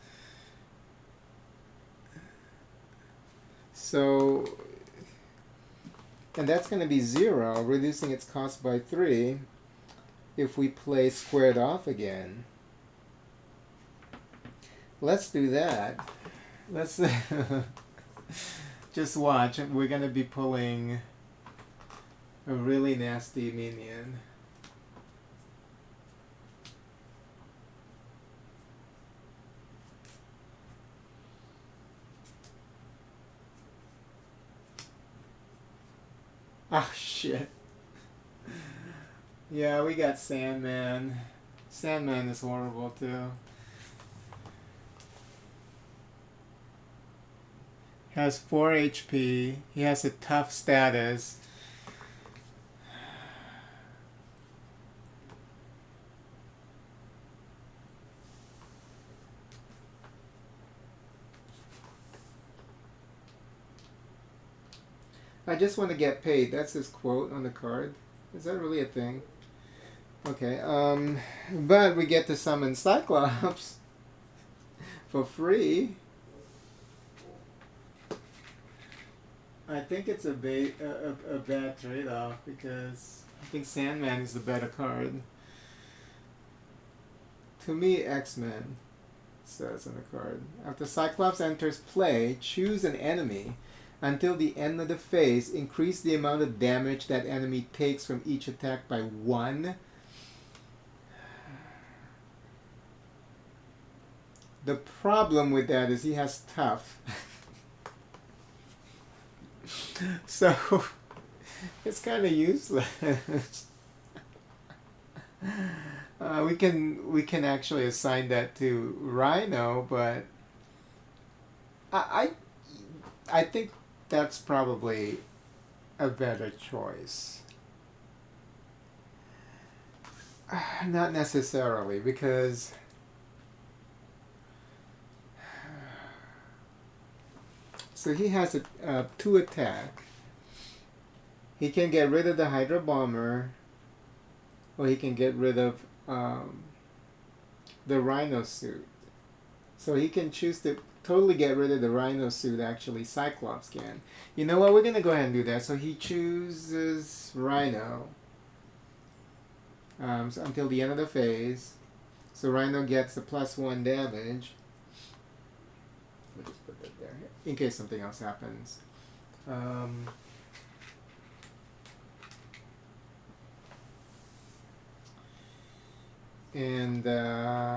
So, and that's going to be 0, reducing its cost by 3 if we play squared off again. Let's do that. Let's just watch. We're going to be pulling a really nasty minion. Ah, shit. Yeah, we got Sandman. Sandman is horrible, too. Has 4 HP. He has a tough status. I just want to get paid. That's his quote on the card. Is that really a thing? Okay, but we get to summon Cyclops for free. I think it's a bad trade-off because I think Sandman is the better card. To me, X-Men says on the card. After Cyclops enters play, choose an enemy. Until the end of the phase, increase the amount of damage that enemy takes from each attack by 1. The problem with that is he has tough. So it's kind of useless. We can actually assign that to Rhino, but I think that's probably a better choice? Not necessarily, because so he has a 2 attack. He can get rid of the Hydra Bomber, or he can get rid of the Rhino suit. So he can choose to totally get rid of the Rhino suit, actually. Cyclops can. You know what? We're going to go ahead and do that. So he chooses Rhino so until the end of the phase. So Rhino gets a +1 damage. We'll just put that there in case something else happens. And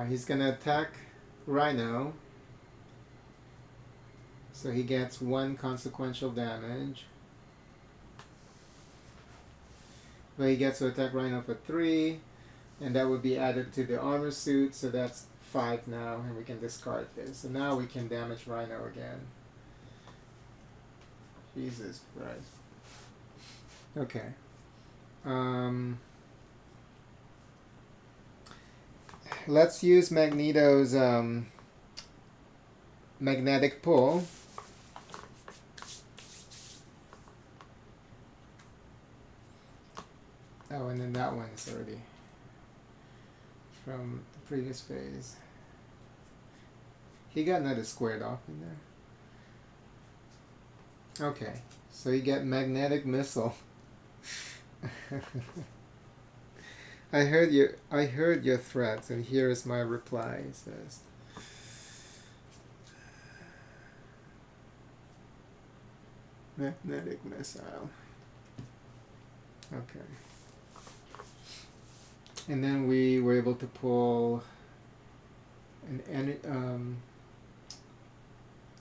he's going to attack Rhino. So he gets 1 consequential damage. But he gets to attack Rhino for 3. And that would be added to the armor suit. So that's 5 now. And we can discard this. So now we can damage Rhino again. Jesus Christ. Okay. Let's use Magneto's magnetic pull. Oh, and then that one is already from the previous phase. He got another squared off in there. Okay, so you get magnetic missile. I heard your threats, and here is my reply. It says, magnetic missile. Okay. And then we were able to pull an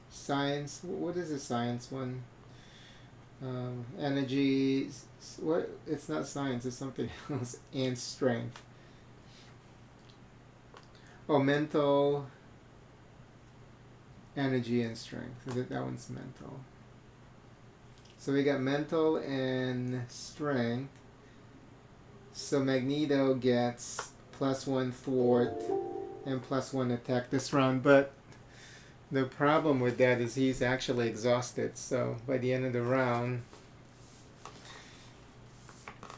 science. What is the science one? Energy. What? It's not science. It's something else. And strength. Oh, mental. Energy and strength. That one's mental. So we got mental and strength. So Magneto gets +1 thwart and +1 attack this round, but the problem with that is he's actually exhausted. So by the end of the round,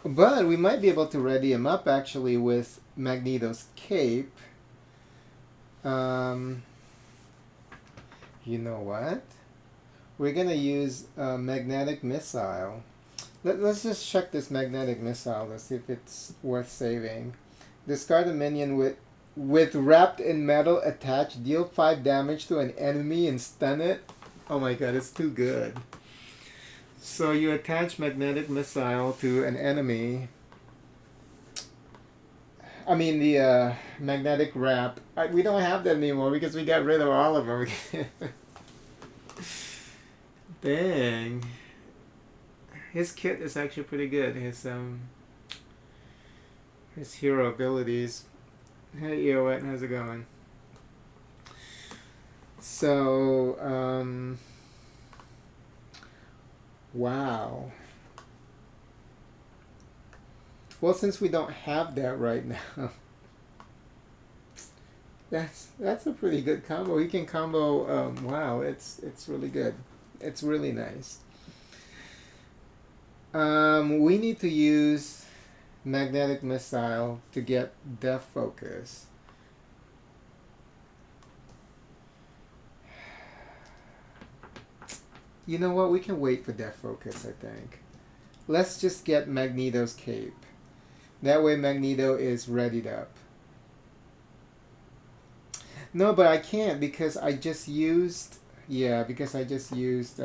but we might be able to ready him up actually with Magneto's cape. You know what? We're gonna use a magnetic missile. Let's just check this magnetic missile. Let's see if it's worth saving. Discard a minion with wrapped in metal attached. Deal 5 damage to an enemy and stun it. Oh my god, it's too good. So you attach magnetic missile to an enemy. I mean the magnetic wrap. We don't have that anymore because we got rid of all of them. Dang. His kit is actually pretty good. His hero abilities. Hey Eowyn, how's it going? So wow. Well, since we don't have that right now, that's a pretty good combo. He can combo. Wow, it's really good. It's really nice. We need to use magnetic missile to get depth focus. You know what? We can wait for depth focus, I think. Let's just get Magneto's cape. That way Magneto is readied up. No, but I can't because I just used... Yeah, because I just used...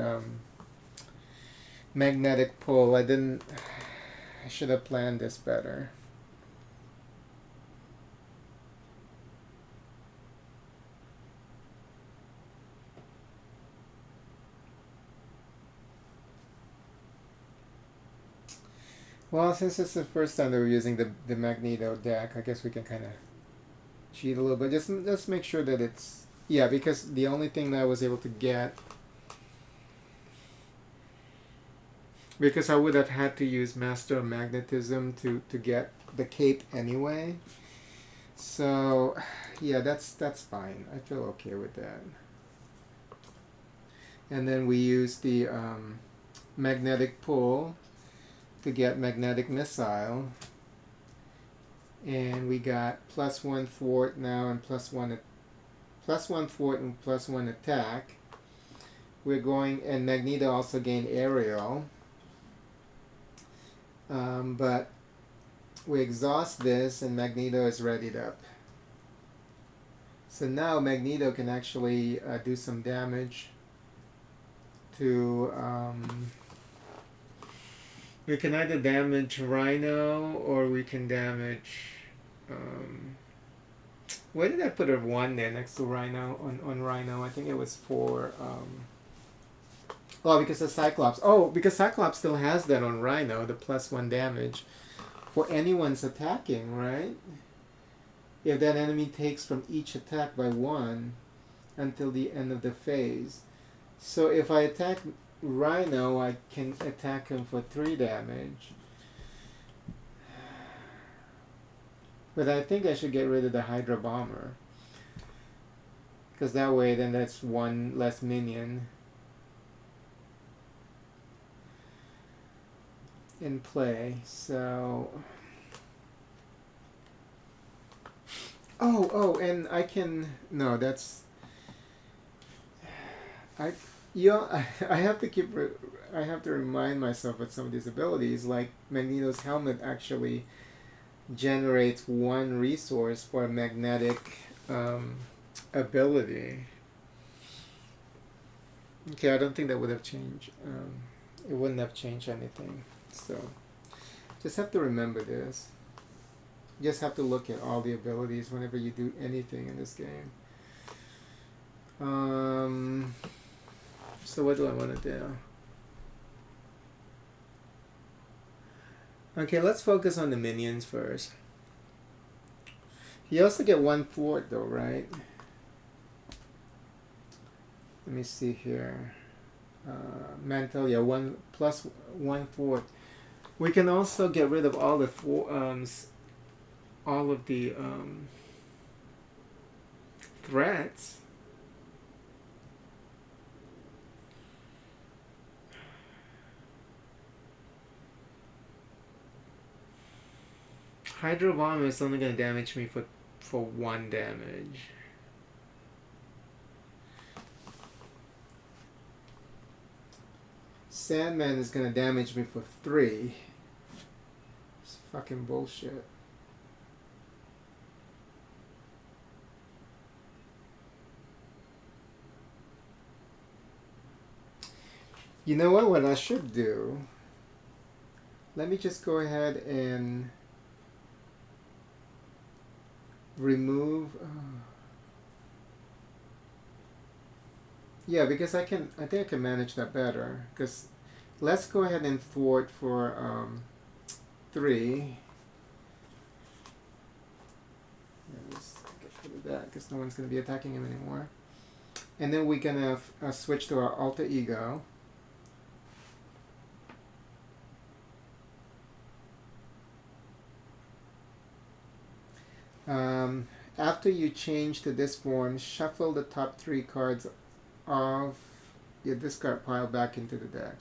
magnetic pull. I should have planned this better. Well, since it's the first time that we're using the Magneto deck, I guess we can kind of cheat a little bit. Just make sure that it's... Yeah, because the only thing that I was able to get... because I would have had to use Master of Magnetism to get the cape anyway. So, yeah, that's fine. I feel okay with that. And then we use the magnetic pull to get magnetic missile. And we got +1 thwart now and +1 thwart and +1 attack. We're going, and Magneto also gained aerial. But we exhaust this and Magneto is readied up. So now Magneto can actually do some damage to... we can either damage Rhino or we can damage... where did I put a 1 there next to Rhino? On Rhino, I think it was for... well, because of Cyclops. Oh, because Cyclops still has that on Rhino, the +1 damage. For anyone's attacking, right? If that enemy takes from each attack by 1 until the end of the phase. So if I attack Rhino, I can attack him for 3 damage. But I think I should get rid of the Hydra Bomber. Because that way, then that's 1 less minion in play. So... Oh, and I can... No, that's... I have to keep... I have to remind myself of some of these abilities. Like, Magneto's helmet actually generates 1 resource for a magnetic ability. Okay, I don't think that would have changed. It wouldn't have changed anything. So, just have to remember this. You just have to look at all the abilities whenever you do anything in this game. So what do I want to do? Okay, let's focus on the minions first. You also get 1 thwart though, right? Let me see here. Mantle, yeah, 1 plus 1 thwart. We can also get rid of all the all of the threats. Hydro Bomb is only going to damage me for 1 damage. Sandman is going to damage me for 3. It's fucking bullshit. You know what I should do? Let me just go ahead and remove... yeah, because I think I can manage that better. Because let's go ahead and thwart for 3. Let's get rid of that because no one's going to be attacking him anymore. And then we're going to switch to our alter ego. After you change to this form, shuffle the top 3 cards of your discard pile back into the deck.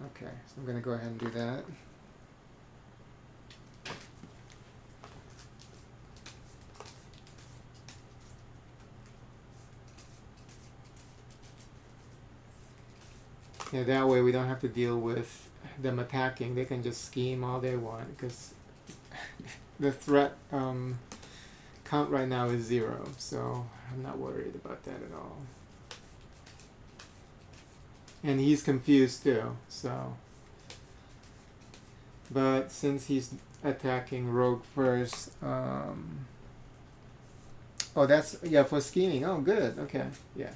Okay, so I'm going to go ahead and do that. Yeah, that way we don't have to deal with them attacking. They can just scheme all they want because the threat count right now is 0, so I'm not worried about that at all. And he's confused too, so. But since he's attacking Rogue first, oh, that's, yeah, for scheming. Oh, good, okay, yeah.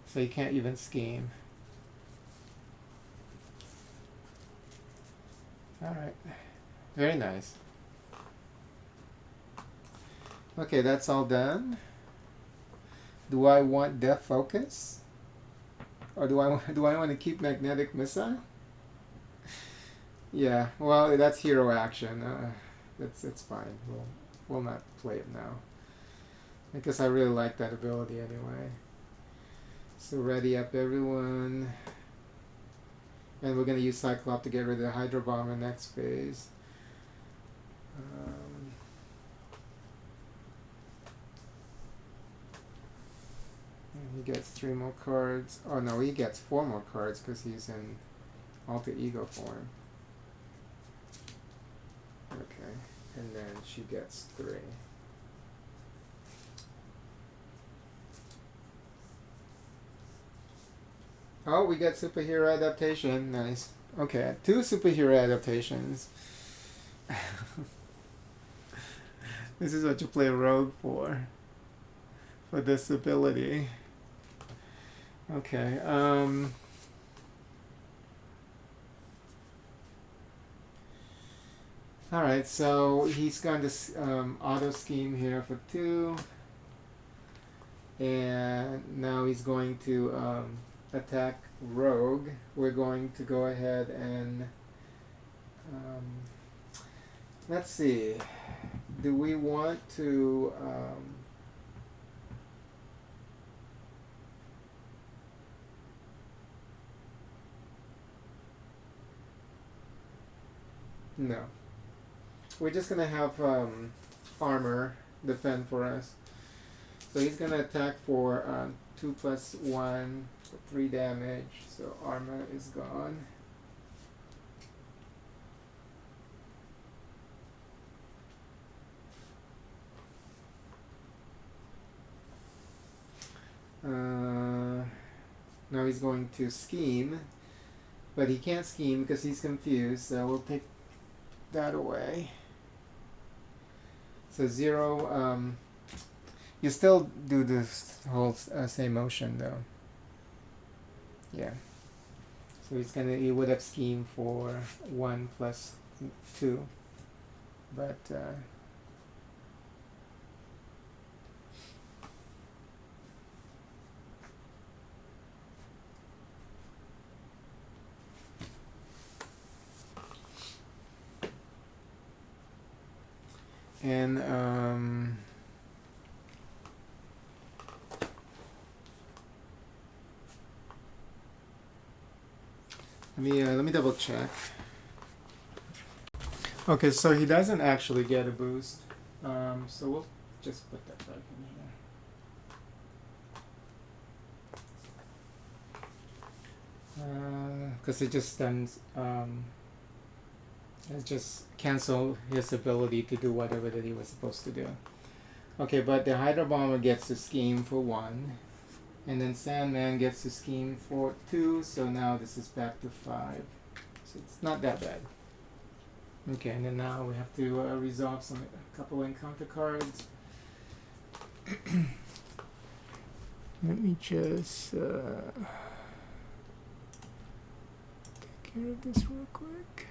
So you can't even scheme. Alright, very nice. Okay, that's all done. Do I want Death Focus? Or do I want to keep magnetic missile? Yeah, well, that's hero action. It's fine. We'll not play it now because I really like that ability anyway. So ready up, everyone, and we're gonna use Cyclops to get rid of the Hydro Bomber next phase. And he gets 3 more cards. Oh no, he gets 4 more cards because he's in alter ego form. Okay, and then she gets 3. Oh, we got superhero adaptation. Nice. Okay, 2 superhero adaptations. This is what you play Rogue for this ability. Okay. All right, so he's going to auto scheme here for 2, and now he's going to attack Rogue. We're going to go ahead and let's see. Do we want to no. We're just gonna have armor defend for us. So he's gonna attack for 2 + 1 for 3 damage. So armor is gone. Now he's going to scheme, but he can't scheme because he's confused. So we'll take that away. So 0. You still do this whole same motion though. Yeah. So he would have schemed for 1 + 2, but and let me double check. Okay, so he doesn't actually get a boost. So we'll just put that back in here. Because it just stuns. It just cancel his ability to do whatever that he was supposed to do. Okay, but the Hydro Bomber gets to scheme for 1. And then Sandman gets to scheme for 2, so now this is back to 5. So it's not that bad. Okay, and then now we have to resolve a couple encounter cards. Let me just take care of this real quick.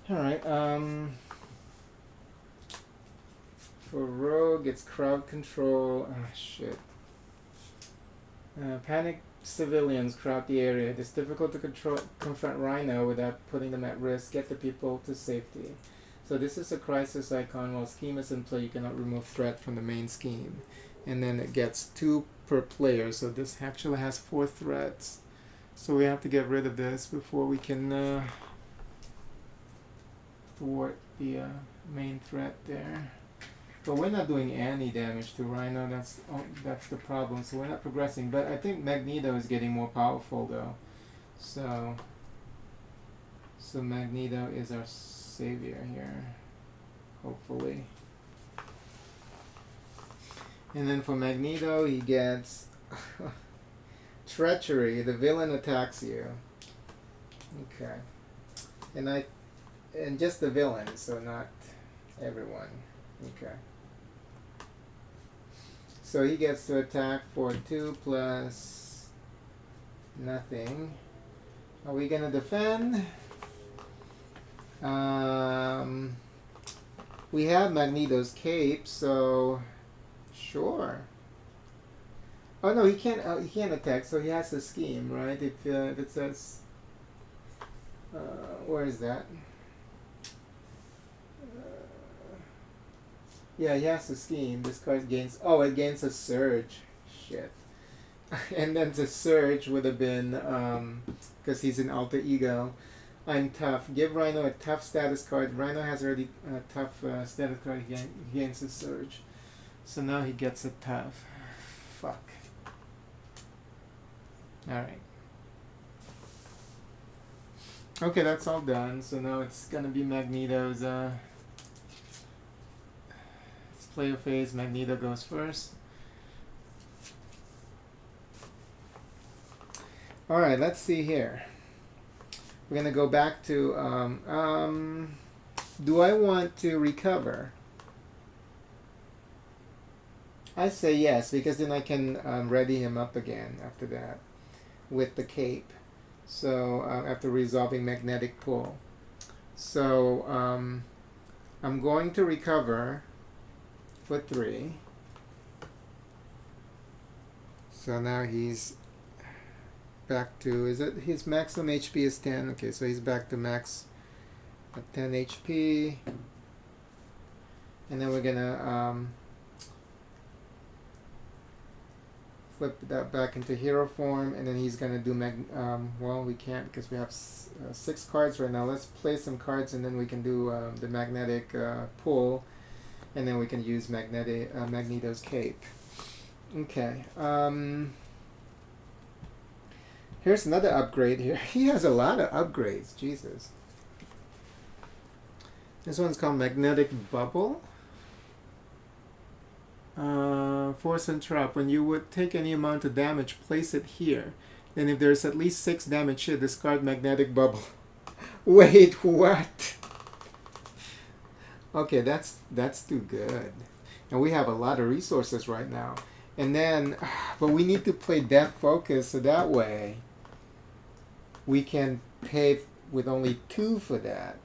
Alright, for Rogue, it's crowd control. Ah, shit. Panic civilians crowd the area. It is difficult to confront Rhino without putting them at risk. Get the people to safety. So this is a crisis icon. While scheme is in play, you cannot remove threat from the main scheme. And then it gets 2 per player. So this actually has 4 threats. So we have to get rid of this before we can thwart the main threat there. But we're not doing any damage to Rhino. That's the problem. So we're not progressing. But I think Magneto is getting more powerful though. So Magneto is our savior here, hopefully. And then for Magneto, he gets treachery. The villain attacks you. Okay. And just the villain, so not everyone. Okay. So he gets to attack for 2 + Nothing. Are we gonna defend? We have Magneto's cape, so sure. Oh no, he can't. He can't attack, so he has to scheme, right? If it says, where is that? Yeah, he has to scheme. This card gains. Oh, it gains a surge. Shit. And then the surge would have been because he's an alter ego. I'm tough. Give Rhino a tough status card. Rhino has already a tough status card. He gains a surge. So now he gets a tough. Fuck. Alright. Okay, that's all done. So now it's gonna be Magneto's it's player phase. Magneto goes first. Alright, let's see here. We're gonna go back to do I want to recover? I say yes, because then I can ready him up again after that with the cape. So after resolving magnetic pull. So I'm going to recover for 3. So now he's back to, is it his maximum HP is 10? Okay, so he's back to max at 10 HP. And then we're gonna flip that back into hero form, and then he's gonna do well, we can't because we have 6 cards right now. Let's play some cards, and then we can do the magnetic pull, and then we can use Magneto's cape. Okay. Here's another upgrade here. He has a lot of upgrades. Jesus. This one's called Magnetic Bubble. Force and Trap. When you would take any amount of damage, place it here. Then if there's at least 6 damage here, discard Magnetic Bubble. Wait, what? Okay, that's too good. And we have a lot of resources right now. And then, but we need to play Death Focus, so that way we can pay with only 2 for that.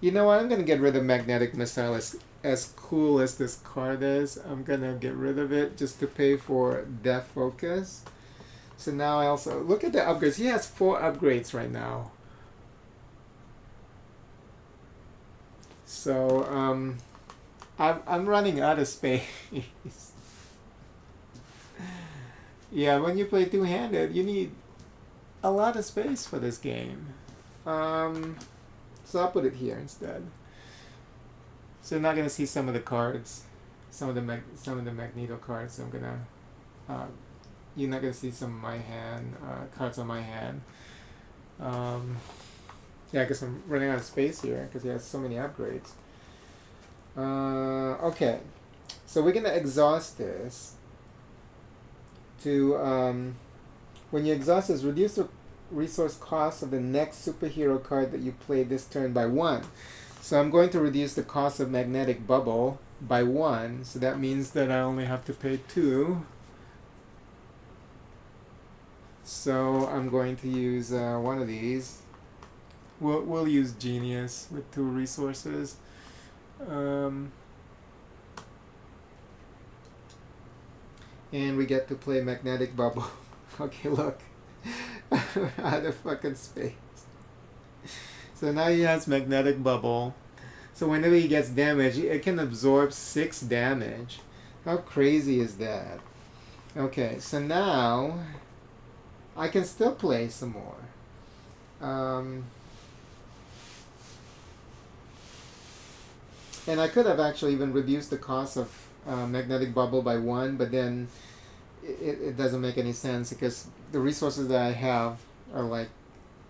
You know what? I'm going to get rid of Magnetic Missile. As cool as this card is, I'm going to get rid of it just to pay for Death Focus. So now I also... Look at the upgrades. He has 4 upgrades right now. So, I'm running out of space. Yeah, when you play two-handed, you need a lot of space for this game. So I'll put it here instead. So you're not gonna see some of the cards, some of the Magneto cards. So I'm gonna, you're not gonna see some of my hand cards on my hand. Yeah, because I'm running out of space here because he has so many upgrades. Okay, so we're gonna exhaust this. To when you exhaust this, reduce the resource cost of the next superhero card that you play this turn by 1. So I'm going to reduce the cost of Magnetic Bubble by 1. So that means that I only have to pay 2. So I'm going to use one of these. We'll use Genius with 2 resources. And we get to play Magnetic Bubble. Okay, look. Out of fucking space. So now he has Magnetic Bubble. So whenever he gets damage, it can absorb 6 damage. How crazy is that? Okay, so now I can still play some more. And I could have actually even reduced the cost of Magnetic Bubble by 1, but then it doesn't make any sense because the resources that I have are like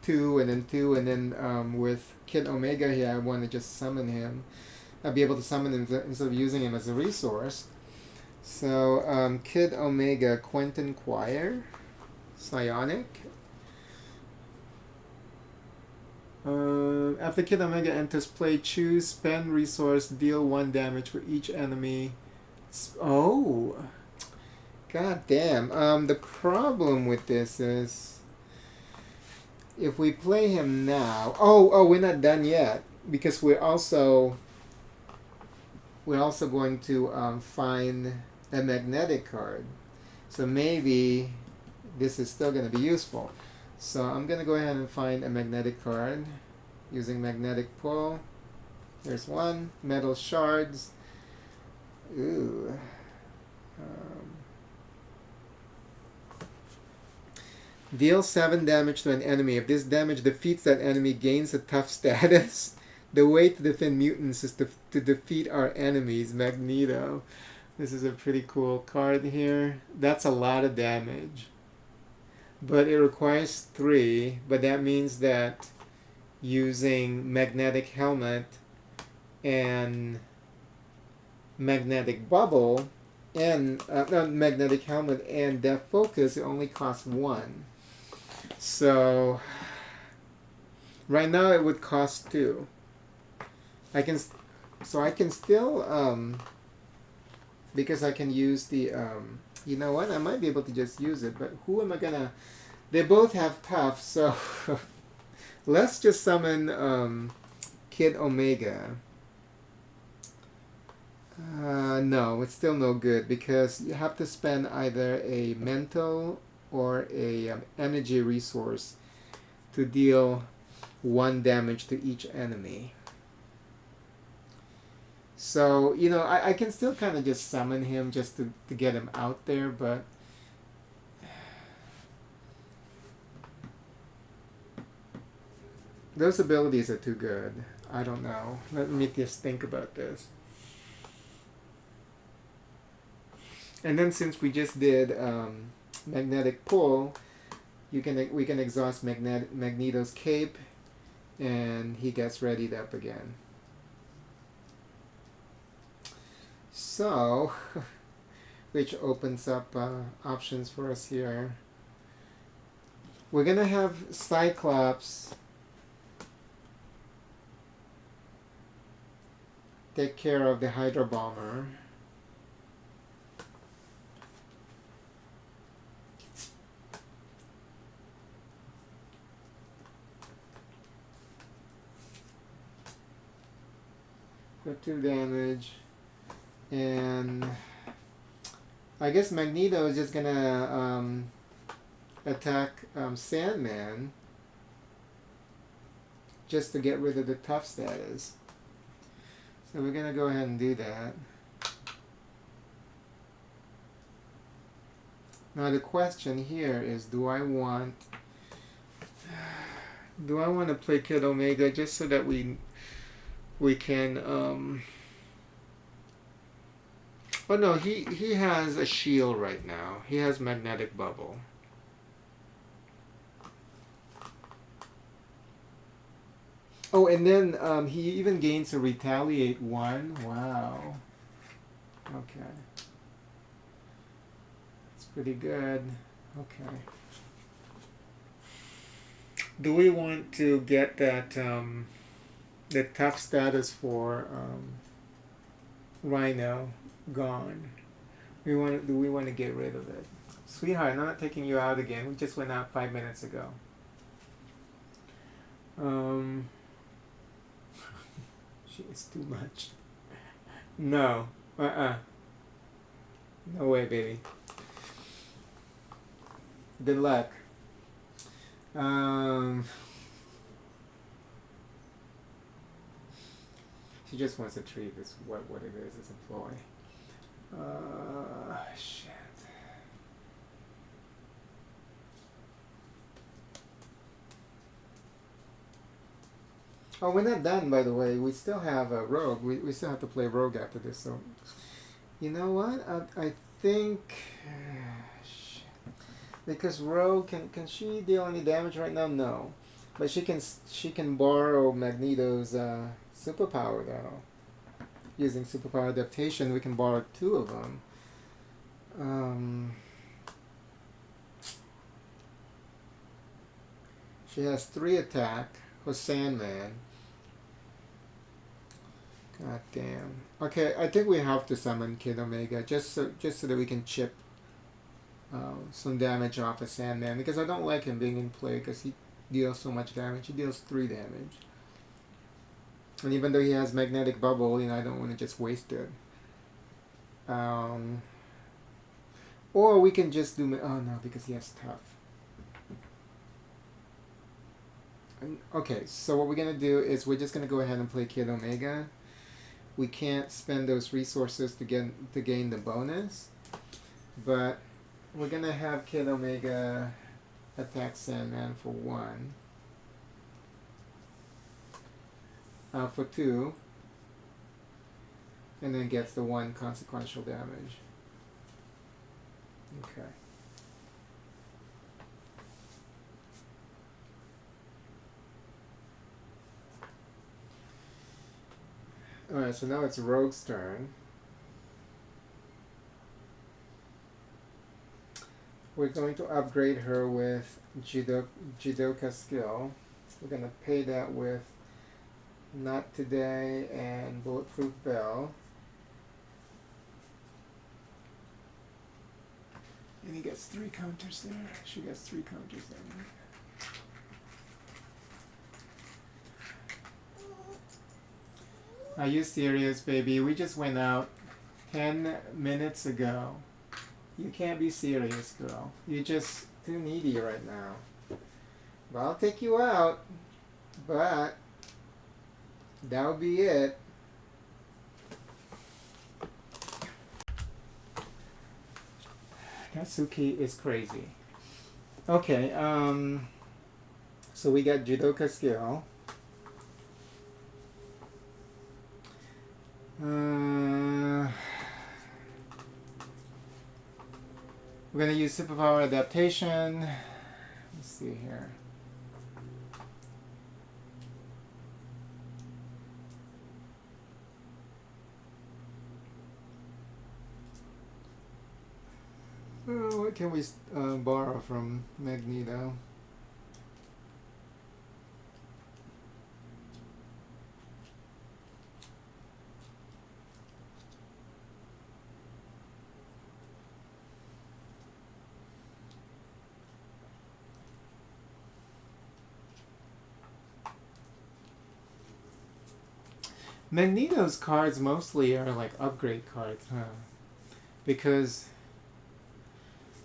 2 and then 2, and then with Kid Omega here, I want to just summon him. I'll be able to summon him instead of using him as a resource. So Kid Omega, Quentin Quire, Psionic. After Kid Omega enters play, choose spend resource, deal 1 damage for each enemy. Oh, God damn. The problem with this is if we play him now. Oh, we're not done yet because we're also going to find a magnetic card. So maybe this is still going to be useful. So I'm going to go ahead and find a magnetic card using magnetic pull. There's one. Metal shards. Ooh. Deal 7 damage to an enemy. If this damage defeats that enemy, gains a tough status. The way to defend mutants is to defeat our enemies. Magneto. This is a pretty cool card here. That's a lot of damage. But it requires 3. But that means that using magnetic helmet and magnetic bubble and magnetic helmet and death focus, it only costs 1. So right now it would cost 2. I can still because I can use the you know what, I might be able to just use it, but who am I gonna, they both have tough, so let's just summon Kid Omega. No, it's still no good because you have to spend either a mental or a energy resource to deal 1 damage to each enemy. So, you know, I can still kind of just summon him just to get him out there, but those abilities are too good. I don't know. Let me just think about this. And then since we just did magnetic pull, we can exhaust Magneto's cape, and he gets readied up again. So, which opens up options for us here. We're gonna have Cyclops take care of the Hydra Bomber. For 2 damage. And I guess Magneto is just gonna attack Sandman just to get rid of the tough status. So we're gonna go ahead and do that. Now the question here is, do I want to play Kid Omega just so that we can oh no, he has a shield right now. He has magnetic bubble. Oh, and then he even gains a retaliate 1. Wow. Okay. That's pretty good. Okay. Do we want to get that the tough status for Rhino gone? Do we want to get rid of it? Sweetheart, I'm not taking you out again. We just went out 5 minutes ago. It's too much. No. No way, baby. Good luck. She just wants to treat this what it is as a ploy. Shit. Oh, we're not done, by the way. We still have a Rogue. We still have to play Rogue after this. So, you know what? I think shit. Because Rogue can she deal any damage right now? No, but she can borrow Magneto's superpower though. Using superpower adaptation, we can borrow 2 of them. She has 3 attack for Sandman. God damn. Okay, I think we have to summon Kid Omega just so that we can chip some damage off of Sandman, because I don't like him being in play because he deals so much damage. He deals 3 damage. And even though he has Magnetic Bubble, I don't want to just waste it. Or we can just do... Oh no, because he has Tough. Okay, so what we're going to do is we're just going to go ahead and play Kid Omega. We can't spend those resources to gain the bonus. But we're going to have Kid Omega attack Sandman for 1. For 2. And then gets the 1 consequential damage. Okay. Alright, so now it's Rogue's turn. We're going to upgrade her with Jidoka skill. We're going to pay that with Not Today and Bulletproof Bell. And he gets 3 counters there. She gets 3 counters there. Are you serious, baby? We just went out 10 minutes ago. You can't be serious, girl. You're just too needy right now. But I'll take you out. But that'll be it. YosUki is crazy. Okay, so we got Jidoka skill. We're going to use superpower adaptation. Let's see here. What can we borrow from Magneto? Magneto's cards mostly are like upgrade cards, huh? Because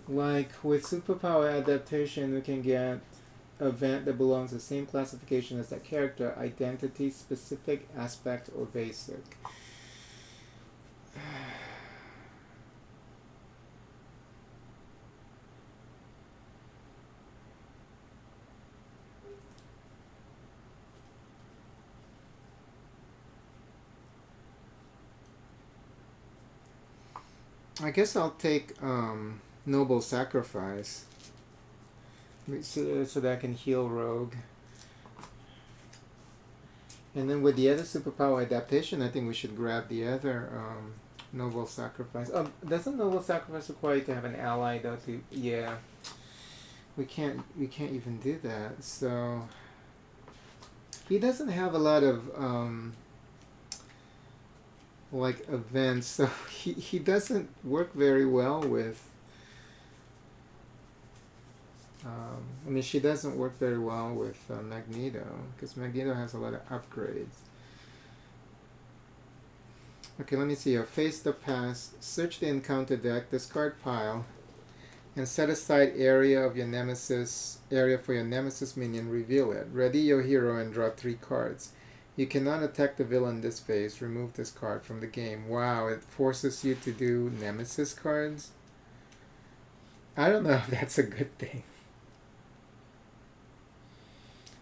like with superpower adaptation, we can get an event that belongs to the same classification as that character: identity, specific, aspect, or basic. I guess I'll take Noble Sacrifice so that I can heal Rogue. And then with the other superpower adaptation, I think we should grab the other Noble Sacrifice. Doesn't Noble Sacrifice require you to have an ally though? Yeah, we can't even do that. So he doesn't have a lot of like events, so he doesn't work very well with I mean, she doesn't work very well with Magneto, because Magneto has a lot of upgrades. Okay, let me see here. Face the past, search the encounter deck, discard pile, and set aside area of your nemesis for your nemesis minion, reveal it. Ready your hero and draw 3 cards. You cannot attack the villain this phase. Remove this card from the game. Wow, it forces you to do nemesis cards? I don't know if that's a good thing.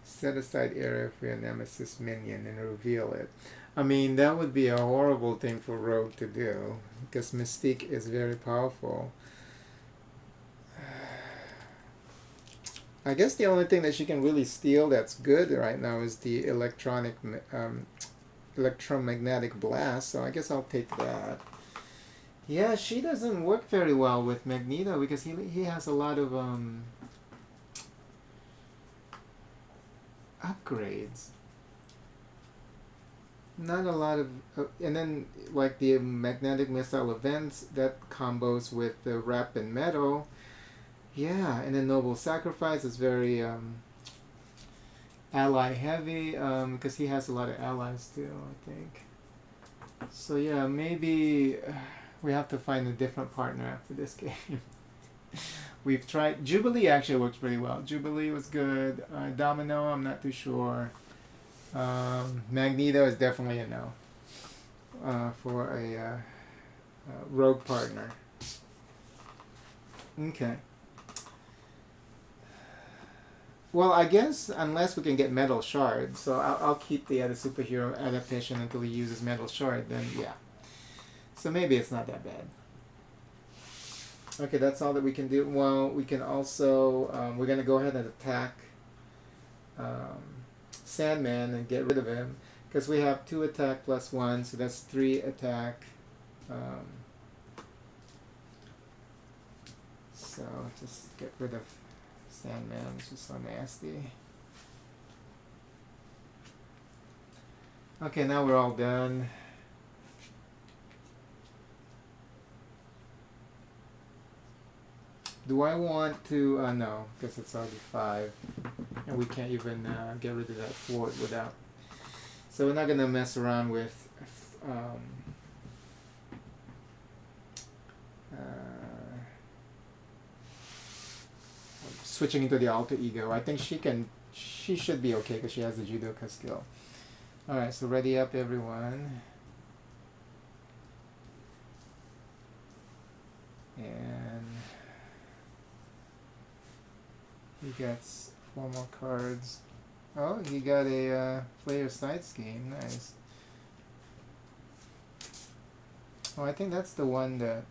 Set aside area for your nemesis minion and reveal it. I mean, that would be a horrible thing for Rogue to do, because Mystique is very powerful. I guess the only thing that she can really steal that's good right now is the electromagnetic blast, so I guess I'll take that. Yeah, she doesn't work very well with Magneto because he has a lot of upgrades. Not a lot of and then like the magnetic missile events that combos with the wrap and metal. Yeah, and then Noble Sacrifice is very ally heavy because he has a lot of allies too, I think. So yeah, maybe we have to find a different partner after this game. We've tried Jubilee. Actually works pretty well. Jubilee was good. Domino, I'm not too sure. Magneto is definitely a no for a rogue partner. Okay. Well, I guess unless we can get Metal Shard, so I'll keep the other superhero adaptation until he uses Metal Shard, then yeah. So maybe it's not that bad. Okay, that's all that we can do. Well, we can also, we're going to go ahead and attack Sandman and get rid of him. Because we have 2 attack plus 1, so that's 3 attack. So just get rid of Sandman, which is so nasty. Okay, now we're all done. Do I want to, no, because it's already 5. And we can't even get rid of that fort without. So we're not going to mess around with switching into the alter ego. I think she should be okay because she has the judoka skill. Alright, so ready up everyone. And he gets 4 more cards. Oh, he got a player side scheme. Nice. Oh, I think that's the one that...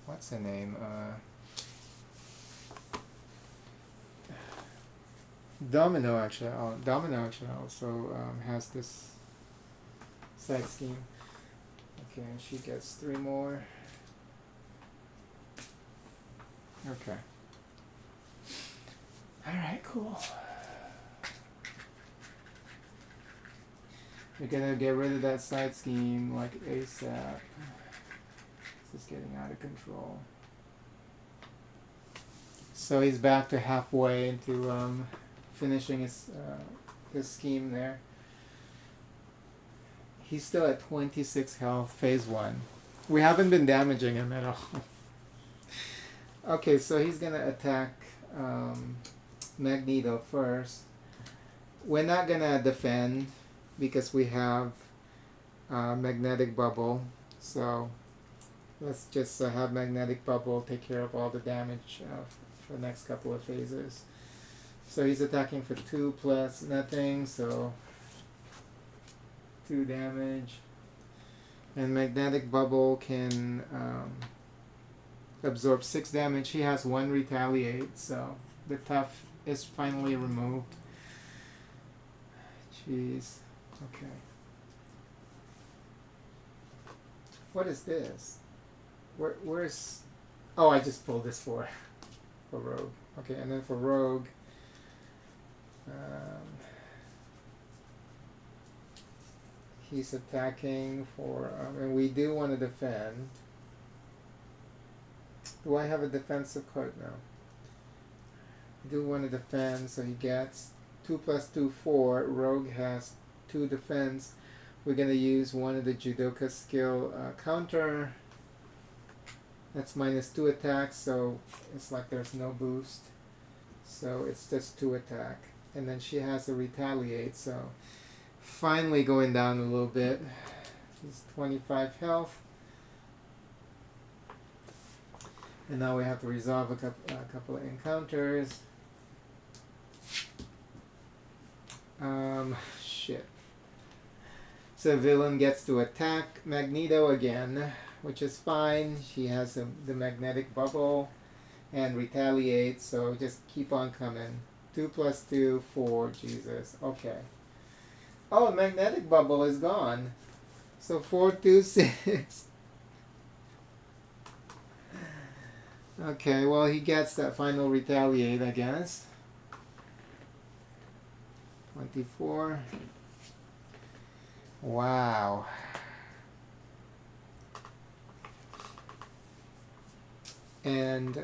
What's the name? Domino actually also has this side scheme. Okay, and she gets 3 more. Okay. Alright, cool. We're gonna get rid of that side scheme like ASAP. This is getting out of control. So he's back to halfway into finishing his scheme there. He's still at 26 health, phase 1. We haven't been damaging him at all. Okay, so he's gonna attack Magneto first. We're not gonna defend because we have magnetic bubble. So let's just have magnetic bubble take care of all the damage for the next couple of phases. So he's attacking for 2 plus nothing, so 2 damage. And magnetic bubble can absorb 6 damage. He has 1 retaliate, so the tough is finally removed. Jeez. Okay. What is this? Where's... Oh, I just pulled this for Rogue. Okay, and then for Rogue... he's attacking for... and we do want to defend. Do I have a defensive card now? I do want to defend, so he gets 2 plus 2, 4. Rogue has 2 defense. We're going to use one of the judoka skill counter. That's minus 2 attacks, so it's like there's no boost. So it's just 2 attack. And then she has a retaliate, so finally going down a little bit. She's 25 health. And now we have to resolve a couple of encounters. Shit. So villain gets to attack Magneto again, which is fine. She has the magnetic bubble and retaliate, so just keep on coming. 2 plus 2, 4, Jesus. Okay. Oh, magnetic bubble is gone. So 4, 2, 6. Okay, well he gets that final retaliate, I guess. 24. Wow. And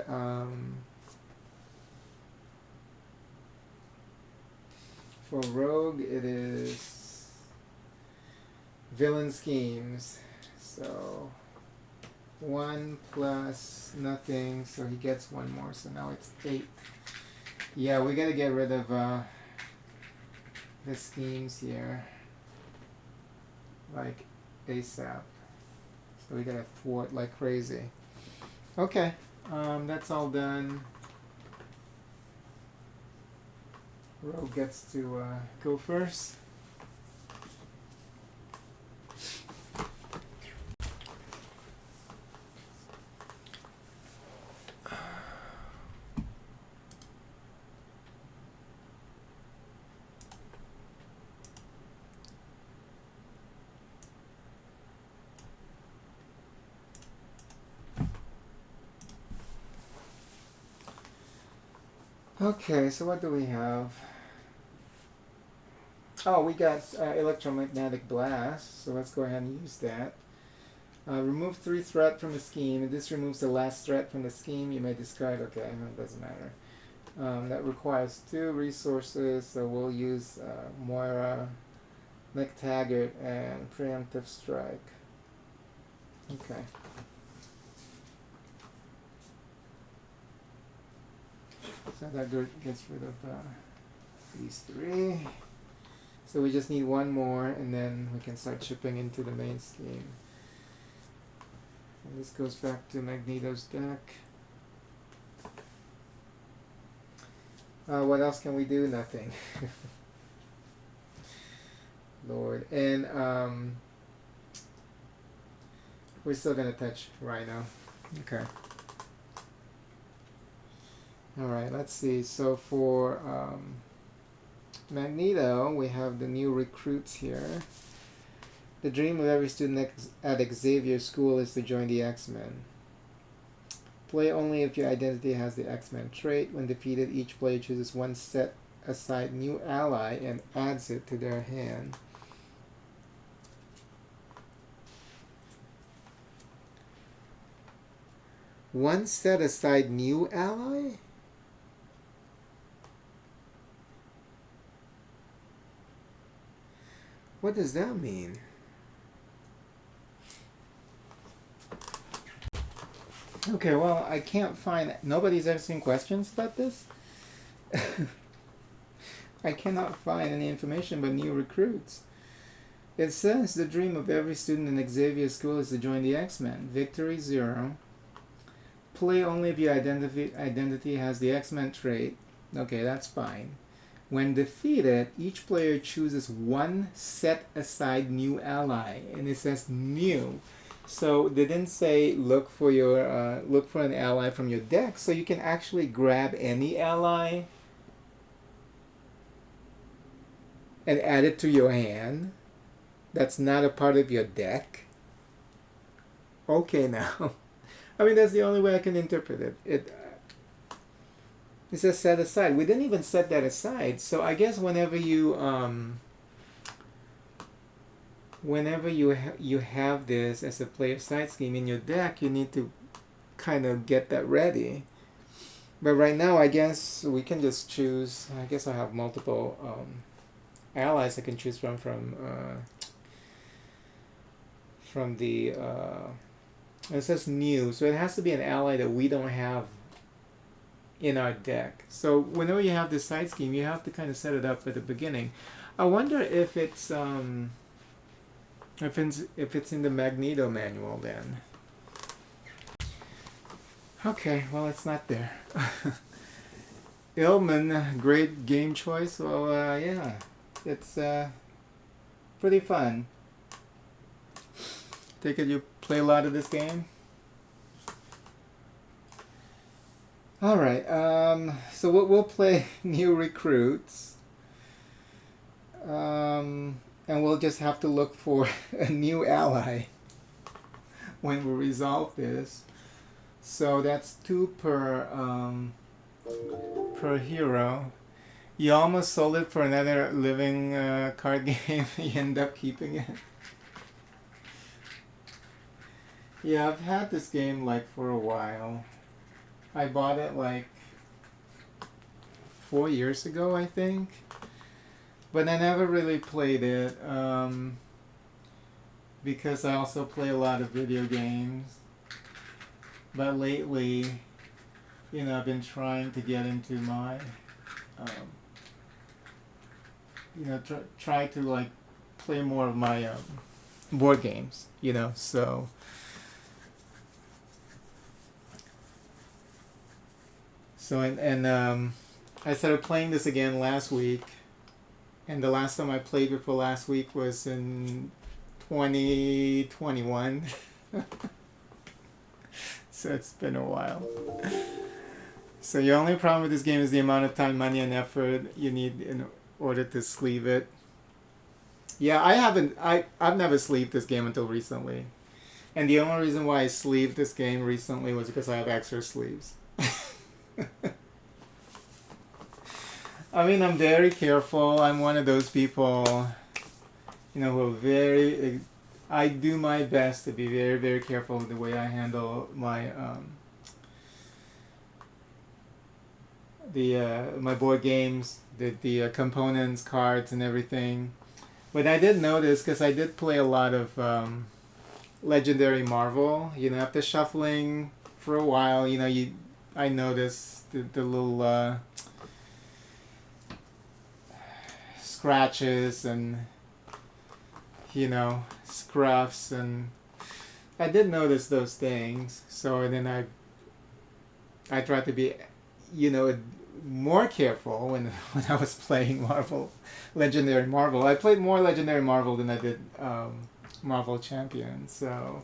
for Rogue, it is villain schemes. So 1 plus nothing, so he gets 1 more. So now it's 8. Yeah, we gotta get rid of the schemes here, like ASAP. So we gotta thwart like crazy. Okay, that's all done. Rogue gets to go first. Okay, so what do we have? Oh, we got electromagnetic blast, so let's go ahead and use that. Remove 3 threat from the scheme. If this removes the last threat from the scheme, you may discard. Okay, it doesn't matter. That requires 2 resources, so we'll use Moira, McTaggart, and Preemptive Strike. Okay. So that gets rid of these 3. So we just need 1 more, and then we can start chipping into the main scheme. And this goes back to Magneto's deck. What else can we do? Nothing. Lord. And we're still going to touch Rhino. Okay. Alright, let's see. So for Magneto, we have the new recruits here. The dream of every student at Xavier School is to join the X-Men. Play only if your identity has the X-Men trait. When defeated, each player chooses 1 set aside new ally and adds it to their hand. One set aside new ally? What does that mean? Okay, well, I can't find... Nobody's asking questions about this? I cannot find any information about new recruits. It says the dream of every student in Xavier School is to join the X-Men. Victory 0. Play only if your identity has the X-Men trait. Okay, that's fine. When defeated, each player chooses 1 set aside new ally, and it says new. So they didn't say look for an ally from your deck, so you can actually grab any ally and add it to your hand. That's not a part of your deck. Okay, now. I mean, that's the only way I can interpret it. It says set aside. We didn't even set that aside. So I guess whenever you you have this as a player side scheme in your deck, you need to kind of get that ready. But right now, I guess we can just choose. I guess I have multiple allies I can choose from the. It says new, so it has to be an ally that we don't have in our deck. So whenever you have this side scheme, you have to kind of set it up at the beginning. I wonder if it's in the Magneto manual then. Okay, well, it's not there. Illman, great game choice. Well, yeah, it's pretty fun. Take it you play a lot of this game? Alright, so we'll play new recruits. And we'll just have to look for a new ally when we resolve this. So that's 2 per hero. You almost sold it for another living card game. You end up keeping it. Yeah, I've had this game like for a while. I bought it like 4 years ago, I think. But I never really played it because I also play a lot of video games. But lately, I've been trying to get into my, try to like play more of my board games, so. And I started playing this again last week, and the last time I played before last week was in 2021. So it's been a while. So your only problem with this game is the amount of time, money, and effort you need in order to sleeve it. Yeah, I've never sleeved this game until recently. And the only reason why I sleeved this game recently was because I have extra sleeves. I mean, I'm very careful. I'm one of those people, who are very... I do my best to be very, very careful with the way I handle my my board games, the components, cards, and everything. But I did notice, because I did play a lot of Legendary Marvel. After shuffling for a while, I noticed the little scratches and scruffs, and I did notice those things. So then I tried to be more careful when I was playing Legendary Marvel. I played more Legendary Marvel than I did Marvel Champions. So,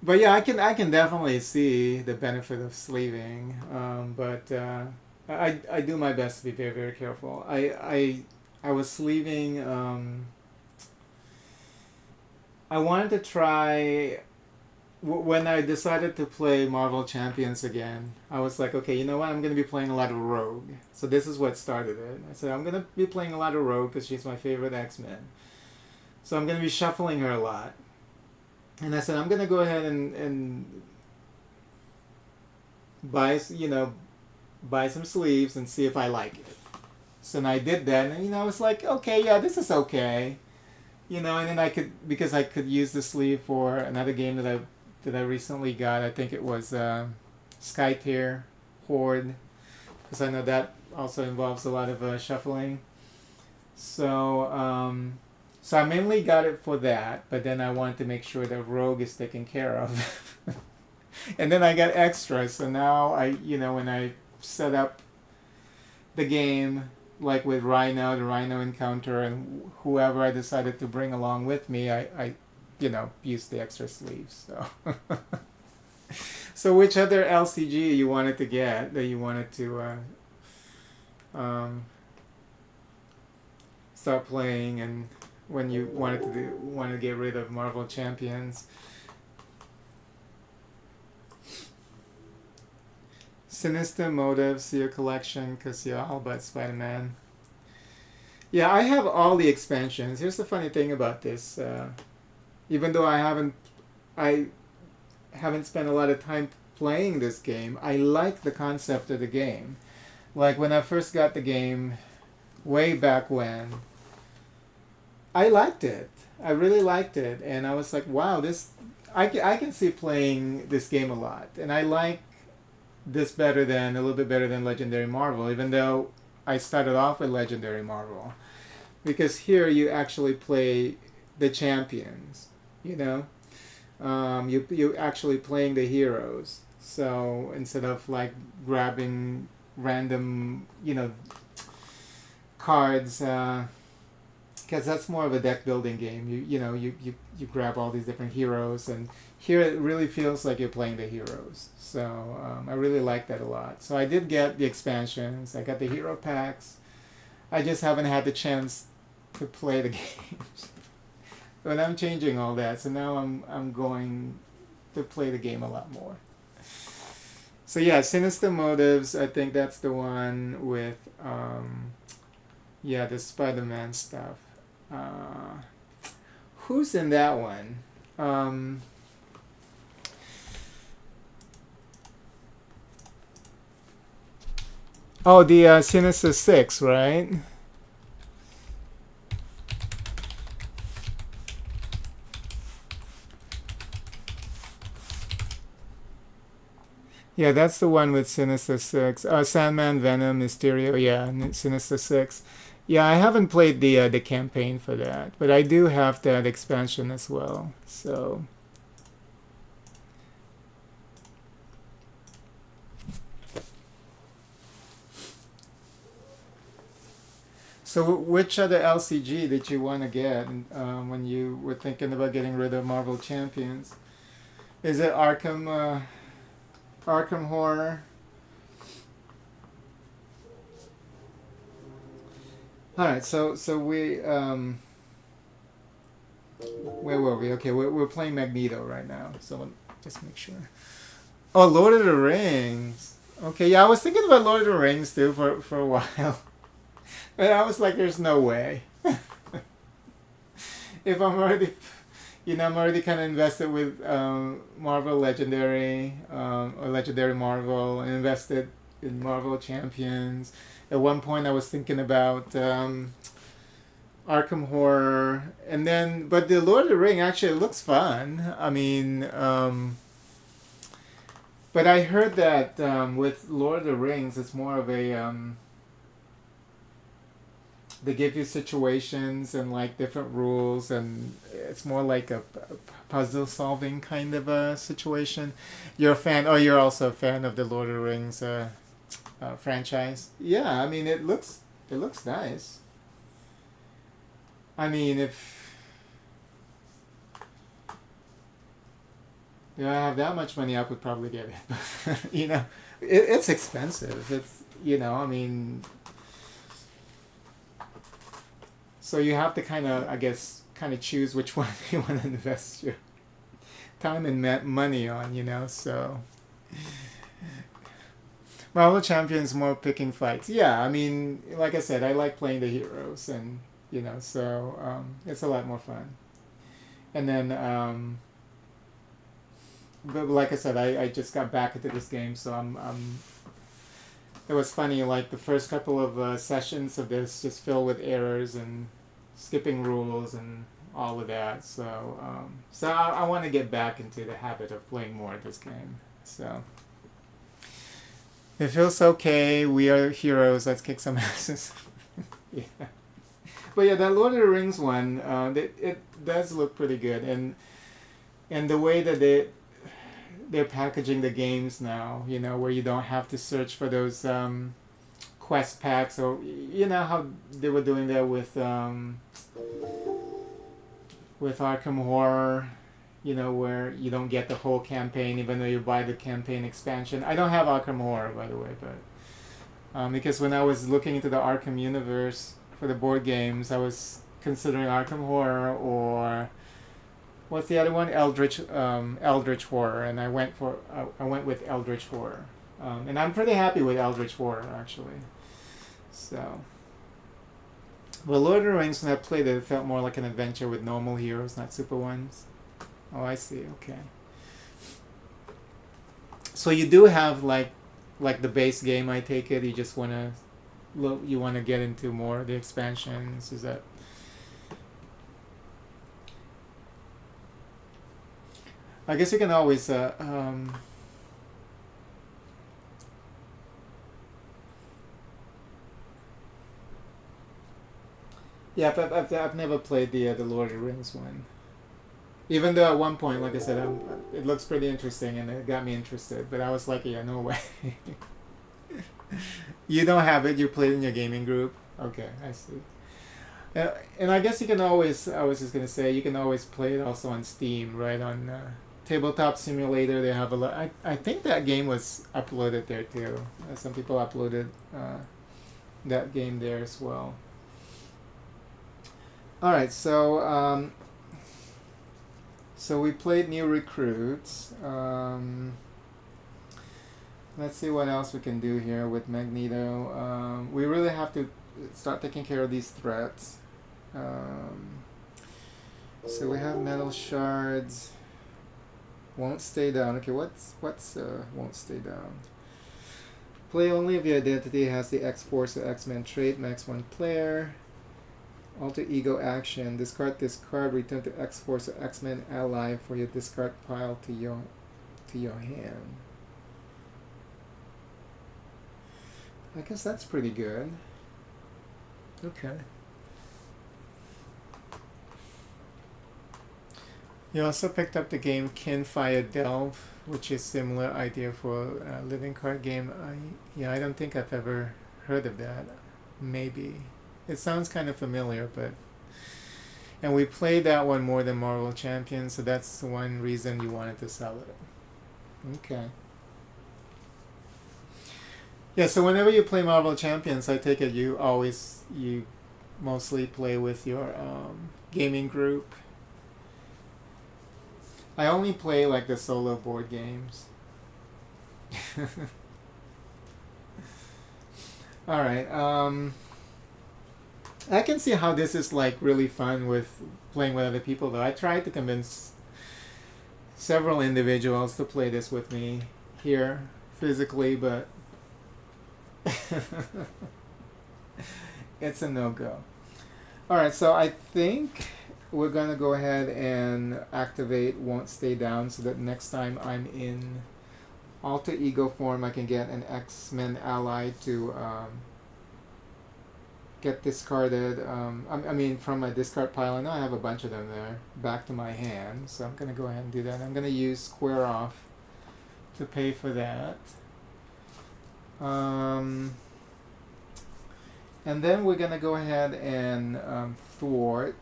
but yeah, I can definitely see the benefit of sleeving. But I do my best to be very, very careful. I was sleeving. I wanted to try. When I decided to play Marvel Champions again, I was like, okay, you know what? I'm going to be playing a lot of Rogue. So this is what started it. I said, I'm going to be playing a lot of Rogue because she's my favorite X-Men. So I'm going to be shuffling her a lot. And I said, I'm going to go ahead and buy some sleeves and see if I like it. So then I did that, and I was like, okay, yeah, this is okay. And then because I could use the sleeve for another game that I recently got. I think it was Skytier Horde, because I know that also involves a lot of shuffling. So so I mainly got it for that, but then I wanted to make sure that Rogue is taken care of. And then I got extras, so now when I set up the game, like with Rhino, the Rhino encounter, and whoever I decided to bring along with me, I use the extra sleeves. So, so which other LCG you wanted to get that you wanted to start playing, and when you wanted to get rid of Marvel Champions? Sinister Motives, your collection, because you're all about Spider-Man. Yeah, I have all the expansions. Here's the funny thing about this. Even though I haven't spent a lot of time playing this game, I like the concept of the game. Like when I first got the game, way back when, I liked it. I really liked it, and I was like, wow, I can see playing this game a lot, and I like this a little bit better than Legendary Marvel, even though I started off with Legendary Marvel, because here you actually play the champions, you actually playing the heroes. So instead of like grabbing random cards, because that's more of a deck building game. You grab all these different heroes, and here it really feels like you're playing the heroes. So I really like that a lot. So I did get the expansions. I got the hero packs. I just haven't had the chance to play the games. But I'm changing all that. So now I'm going to play the game a lot more. So yeah, Sinister Motives. I think that's the one with the Spider-Man stuff. Who's in that one? Oh, the Sinister Six, right? Yeah, that's the one with Sinister Six. Sandman, Venom, Mysterio. Yeah, Sinister Six. Yeah, I haven't played the campaign for that, but I do have that expansion as well. So which other LCG did you want to get when you were thinking about getting rid of Marvel Champions? Is it Arkham Horror? All right, so we where were we? Okay, we're playing Magneto right now. So just make sure. Oh, Lord of the Rings. Okay, yeah, I was thinking about Lord of the Rings too for a while, but I was like, there's no way. If I'm already, I'm already kind of invested with Marvel Legendary or Legendary Marvel, and invested in Marvel Champions. At one point, I was thinking about Arkham Horror, and then but the Lord of the Ring actually looks fun. I mean, but I heard that with Lord of the Rings, it's more of a they give you situations and like different rules, and it's more like a puzzle solving kind of a situation. You're a fan, oh, you're also a fan of the Lord of the Rings franchise. Yeah, I mean it looks nice. I mean, if I have that much money, I would probably get it. But it's expensive. I mean, so you have to kind of, I guess, kind of choose which one you want to invest your time and money on. So Marvel Champions more picking fights. Yeah, I mean, like I said, I like playing the heroes, and so it's a lot more fun. And then but like I said, I just got back into this game, so it was funny. Like the first couple of sessions of this just filled with errors and skipping rules and all of that. So I want to get back into the habit of playing more of this game. So it feels okay. We are heroes. Let's kick some asses. Yeah. But yeah, that Lord of the Rings one, it does look pretty good, and the way that they're packaging the games now, where you don't have to search for those quest packs, or how they were doing that with Arkham Horror, where you don't get the whole campaign even though you buy the campaign expansion. I don't have Arkham Horror, by the way, but because when I was looking into the Arkham universe for the board games, I was considering Arkham Horror or what's the other one? Eldritch Horror, and I went with Eldritch Horror, and I'm pretty happy with Eldritch Horror actually. So, well, Lord of the Rings, when I played it, it felt more like an adventure with normal heroes, not super ones. Oh, I see. Okay. So you do have like the base game. I take it. You just wanna get into more of the expansions. Is that? I guess you can always. Yeah, but I've never played the Lord of the Rings one. Even though at one point, like I said, it looks pretty interesting and it got me interested. But I was like, yeah, no way. You don't have it. You play it in your gaming group. Okay, I see. And I guess you can always. I was just gonna say you can always play it also on Steam, right? On Tabletop Simulator, they have a lot. I think that game was uploaded there too. Some people uploaded that game there as well. All right, so we played new recruits. Let's see what else we can do here with Magneto. We really have to start taking care of these threats. So we have metal shards. Won't stay down. Okay, what's won't stay down? Play only if your identity has the X-Force or X-Men trait, max 1 player. Alter ego action. Discard this card, return to X-Force or X-Men ally for your discard pile to your hand. I guess that's pretty good. Okay. You also picked up the game Kinfire Delve, which is similar idea for a living card game. I don't think I've ever heard of that. Maybe. It sounds kind of familiar, but... And we played that one more than Marvel Champions, so that's one reason you wanted to sell it. Okay. Yeah, so whenever you play Marvel Champions, I take it you mostly play with your gaming group. I only play like the solo board games. Alright, I can see how this is like really fun with playing with other people though. I tried to convince several individuals to play this with me here physically, but it's a no-go. Alright, so I think we're going to go ahead and activate Won't Stay Down so that next time I'm in alter ego form I can get an X-Men ally to get discarded, I mean from my discard pile. I know I have a bunch of them there, back to my hand, so I'm going to go ahead and do that. I'm going to use Square Off to pay for that. And then we're going to go ahead and thwart.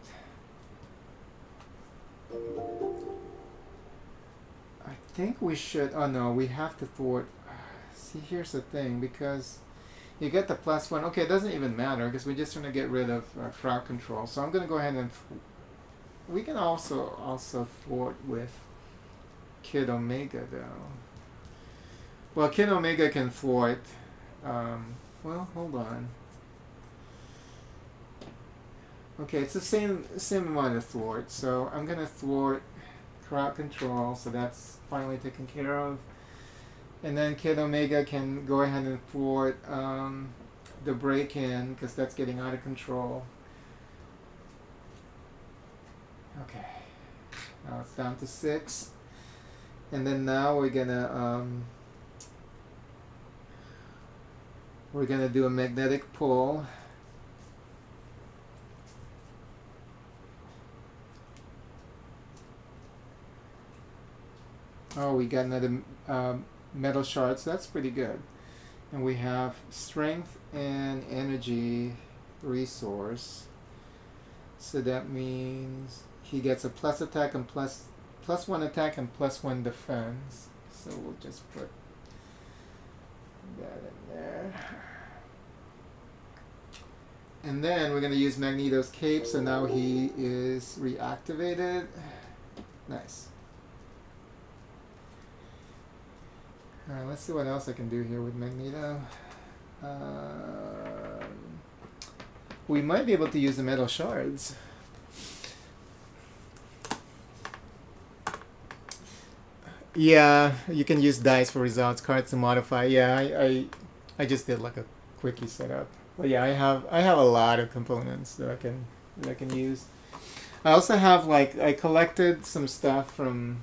I think we should, oh no, we have to thwart. See, here's the thing, because you get the +1. Okay, it doesn't even matter because we're just going to get rid of crowd control. So I'm going to go ahead and we can also thwart with Kid Omega though. Well, Kid Omega can thwart. Well, hold on. Okay, it's the same amount of thwart. So I'm going to thwart crowd control. So that's finally taken care of. And then Kid Omega can go ahead and thwart the break-in because that's getting out of control. Okay. Now it's down to 6. And then now we're gonna do a magnetic pull. Oh, we got another metal shard, so that's pretty good. And we have strength and energy resource. So that means he gets a plus attack and plus 1 attack and +1 defense. So we'll just put that in there. And then we're going to use Magneto's cape, so now he is reactivated. Nice. Alright, let's see what else I can do here with Magneto. We might be able to use the metal shards. Yeah, you can use dice for results, cards to modify. Yeah, I just did like a quickie setup. But yeah, I have a lot of components that I can use. I also have I collected some stuff from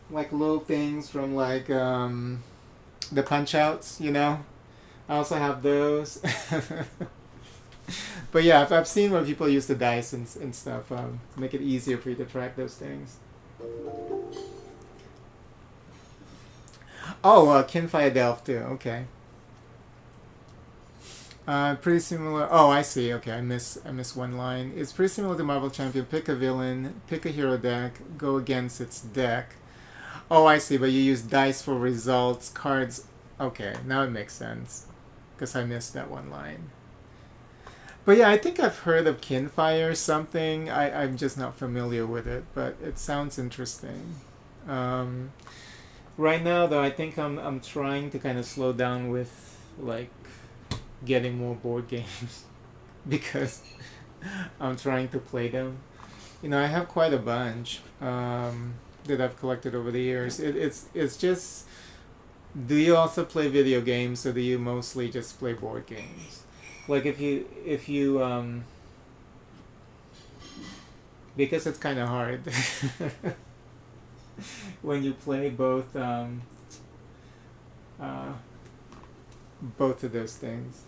little things from the punch outs, you know. I also have those. But yeah, I've seen where people use the dice and stuff to make it easier for you to track those things. Oh, Kinfire Delve too. Okay. Pretty similar. Oh, I see. Okay, I miss one line. It's pretty similar to Marvel Champion. Pick a villain, pick a hero deck, go against its deck. Oh, I see. But you use dice for results, cards. Okay, now it makes sense. Because I missed that one line. But yeah, I think I've heard of Kinfire something. I'm just not familiar with it, but it sounds interesting. Right now, though, I think I'm trying to kind of slow down with getting more board games because I'm trying to play them. You know, I have quite a bunch that I've collected over the years. It's just Do you also play video games, or do you mostly just play board games? Like if you because it's kind of hard when you play uh, both of those things.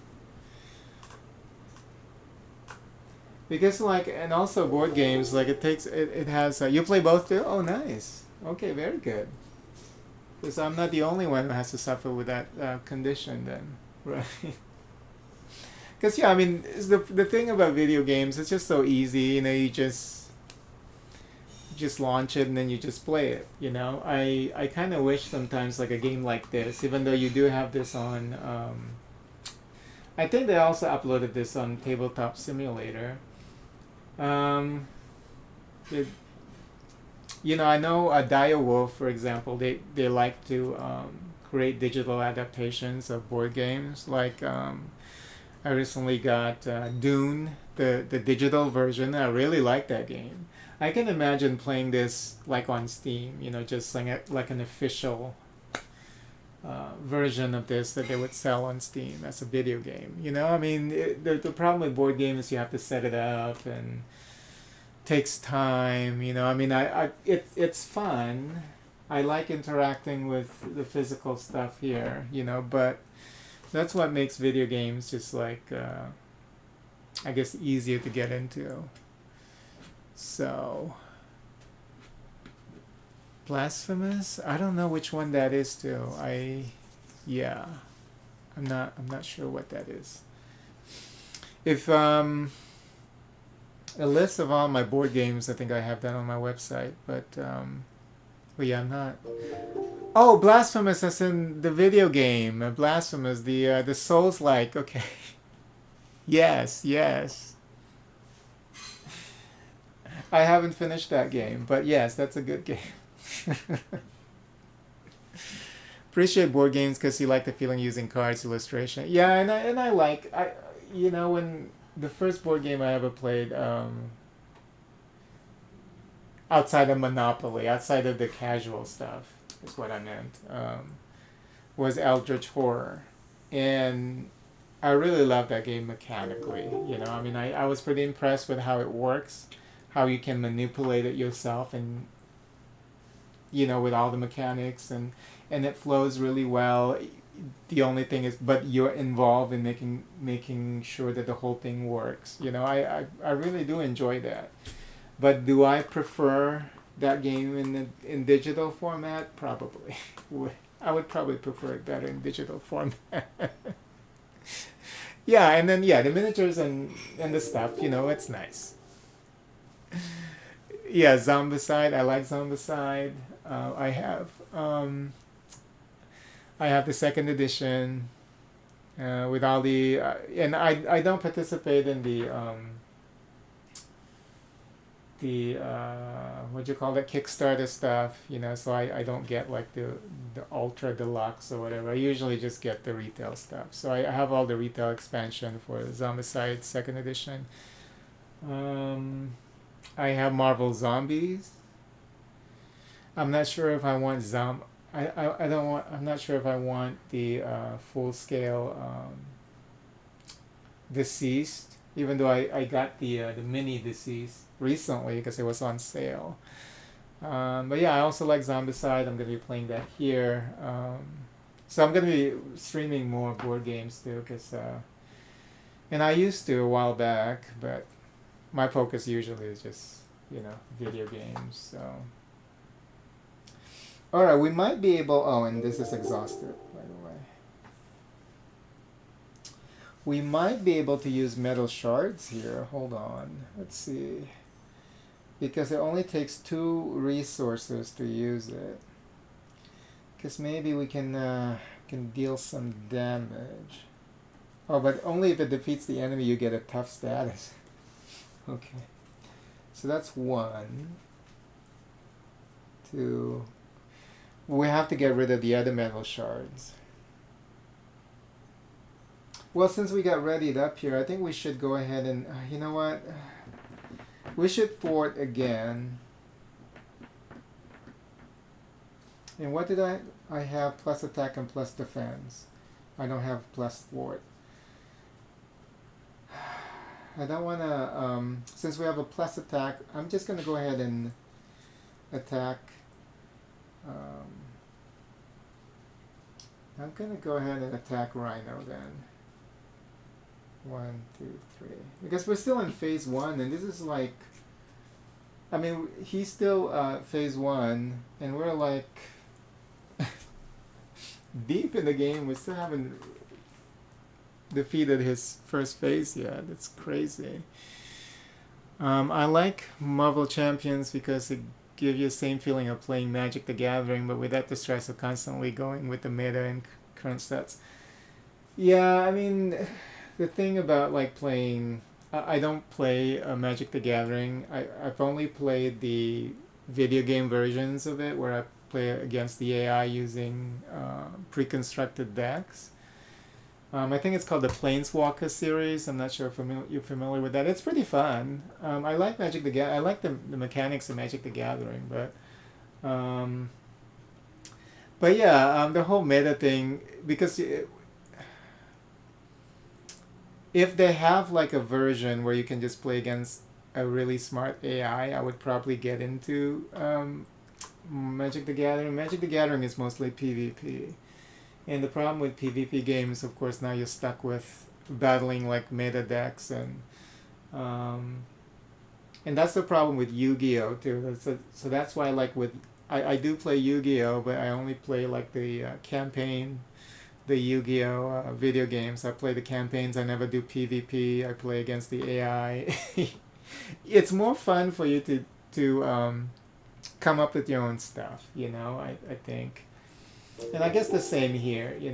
Because like, and also board games, like it has, you play both too? Oh, nice. Okay, very good. Because I'm not the only one who has to suffer with that condition then, right? Because yeah, I mean, the thing about video games, it's just so easy, you know, you just launch it and then you just play it, you know. I kind of wish sometimes like a game like this, even though you do have this on, I think they also uploaded this on Tabletop Simulator. It, you know, I know Dire Wolf, for example, they like to create digital adaptations of board games. Like I recently got Dune, the digital version. I really like that game. I can imagine playing this like on Steam, you know, just like an official version of this that they would sell on Steam as a video game. You know, I mean, the problem with board games is you have to set it up and takes time. You know, I mean, it's fun. I like interacting with the physical stuff here. You know, but that's what makes video games just like I guess easier to get into. So Blasphemous? I don't know which one that is too. Yeah. I'm not sure what that is. If a list of all my board games, I think I have that on my website, but yeah, I'm not. Oh, Blasphemous as in the video game. Blasphemous, the Souls like. Okay. Yes, yes. I haven't finished that game, but yes, that's a good game. Appreciate board games because you like the feeling using cards, illustration. Yeah, and I like you know, when the first board game I ever played outside of Monopoly, outside of the casual stuff, is what I meant. Was Eldritch Horror, and I really love that game mechanically. You know, I mean, I was pretty impressed with how it works, how you can manipulate it yourself, and you know, with all the mechanics, and it flows really well. The only thing is, but you're involved in making sure that the whole thing works. You know, I really do enjoy that. But do I prefer that game in digital format? Probably. I would probably prefer it better in digital format. Yeah, and then yeah, the miniatures and the stuff, you know, it's nice. Yeah, Zombicide. I like Zombicide. I have I have the second edition with all the and I don't participate in the what do you call that, Kickstarter stuff, you know, so I don't get like the ultra deluxe or whatever. I usually just get the retail stuff. So I have all the retail expansion for Zombicide second edition. I have Marvel Zombies. I'm not sure if I want I don't want. I'm not sure if I want the full scale Deceased. Even though I got the mini Deceased recently because it was on sale. But yeah, I also like Zombicide. I'm gonna be playing that here. So I'm gonna be streaming more board games too, cause and I used to a while back, but my focus usually is just, you know, video games. So. Alright, we might be able. Oh, and this is exhausted, by the way. We might be able to use metal shards here. Hold on. Let's see. Because it only takes 2 resources to use it. Because maybe we can deal some damage. Oh, but only if it defeats the enemy you get a tough status. Okay. So that's 1. 2. We have to get rid of the other metal shards. Well, since we got readied up here, I think we should go ahead and, you know what? We should fort again. And what did I have plus attack and plus defense. I don't have plus thwart. I don't want to, since we have a plus attack, I'm just going to go ahead and attack. Um, I'm going to go ahead and attack Rhino then. 1, 2, 3. Because we're still in phase 1, and this is like, I mean, he's still phase 1, and we're like deep in the game. We still haven't defeated his first phase yet. It's crazy. I like Marvel Champions because it gives you the same feeling of playing Magic the Gathering, but without the stress of constantly going with the meta and current stats. Yeah, I mean, the thing about like playing, I don't play Magic the Gathering. I've only played the video game versions of it where I play against the AI using pre-constructed decks. I think it's called the Planeswalker series. I'm not sure if you're familiar with that. It's pretty fun. I like Magic the I like the mechanics of Magic the Gathering, um, but yeah, the whole meta thing, because if they have like a version where you can just play against a really smart AI, I would probably get into Magic the Gathering. Magic the Gathering is mostly PvP. And the problem with PvP games, of course, now you're stuck with battling like meta decks, um, and that's the problem with Yu-Gi-Oh too. So that's why like with I do play Yu-Gi-Oh, but I only play like the campaign, the Yu-Gi-Oh video games. I play the campaigns. I never do PvP. I play against the AI. It's more fun for you to come up with your own stuff. I think. And I guess the same here, you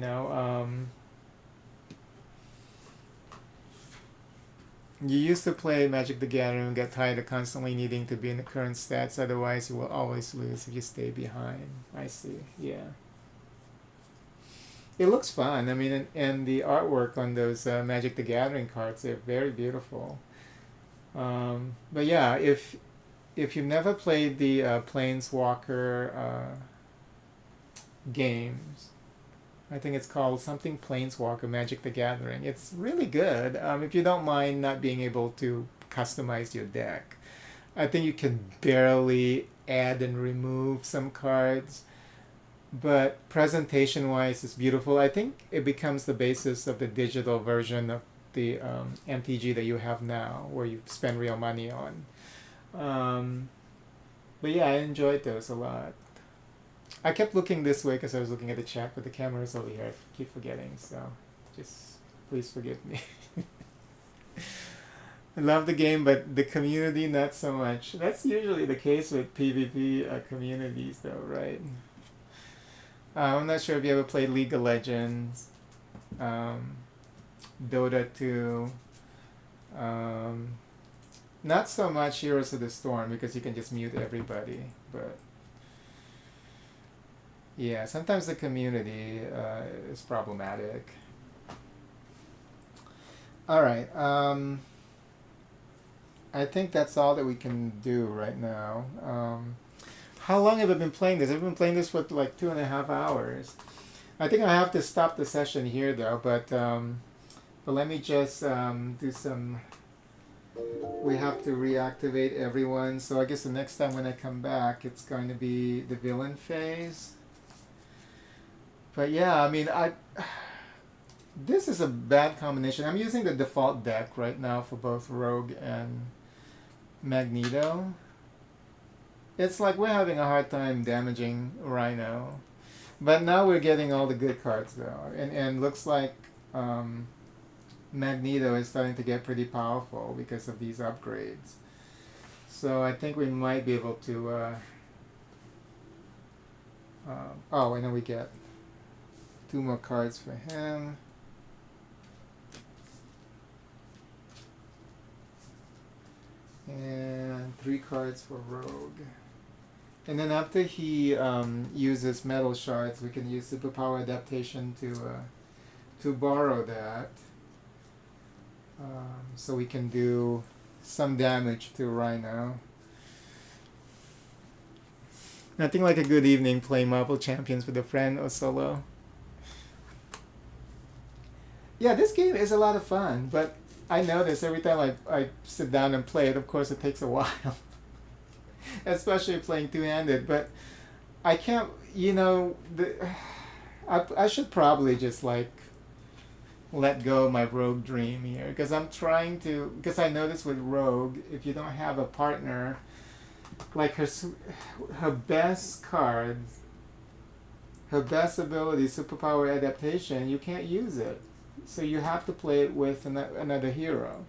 used to play Magic the Gathering and get tired of constantly needing to be in the current stats, otherwise you will always lose if you stay behind. I see, yeah. It looks fun. I mean, and the artwork on those Magic the Gathering cards, they're very beautiful. But yeah, if you've never played the Planeswalker games, I think it's called something Planeswalker Magic the Gathering. It's really good. If you don't mind not being able to customize your deck, I think you can barely add and remove some cards, but presentation wise, it's beautiful. I think it becomes the basis of the digital version of the MTG that you have now, where you spend real money on. Um, but yeah, I enjoyed those a lot. I kept looking this way because I was looking at the chat, but the camera's over here. I keep forgetting, so just please forgive me. I love the game, but the community not so much. That's usually the case with PvP communities, though, right? I'm not sure if you ever played League of Legends, um, Dota 2. Um, Not so much Heroes of the Storm because you can just mute everybody, but yeah, sometimes the community is problematic. All right. I think that's all that we can do right now. How long have I been playing this? I've been playing this for like 2.5 hours. I think I have to stop the session here though, but let me just do some. We have to reactivate everyone, so I guess the next time when I come back, it's going to be the villain phase. But yeah, I mean, this is a bad combination. I'm using the default deck right now for both Rogue and Magneto. It's like we're having a hard time damaging Rhino. But now we're getting all the good cards though. And looks like Magneto is starting to get pretty powerful because of these upgrades. So I think we might be able to... oh, and then we get 2 more cards for him. And 3 cards for Rogue. And then after he uses metal shards, we can use superpower adaptation to borrow that. So we can do some damage to Rhino. Nothing like a good evening playing Marvel Champions with a friend or solo. Yeah, this game is a lot of fun, but I notice every time I sit down and play it, of course, it takes a while, especially playing two-handed. But I can't, I should probably just like let go of my rogue dream here because I'm trying to, because I notice with rogue, if you don't have a partner, like her best cards, her best ability, superpower adaptation, you can't use it. So you have to play it with another hero.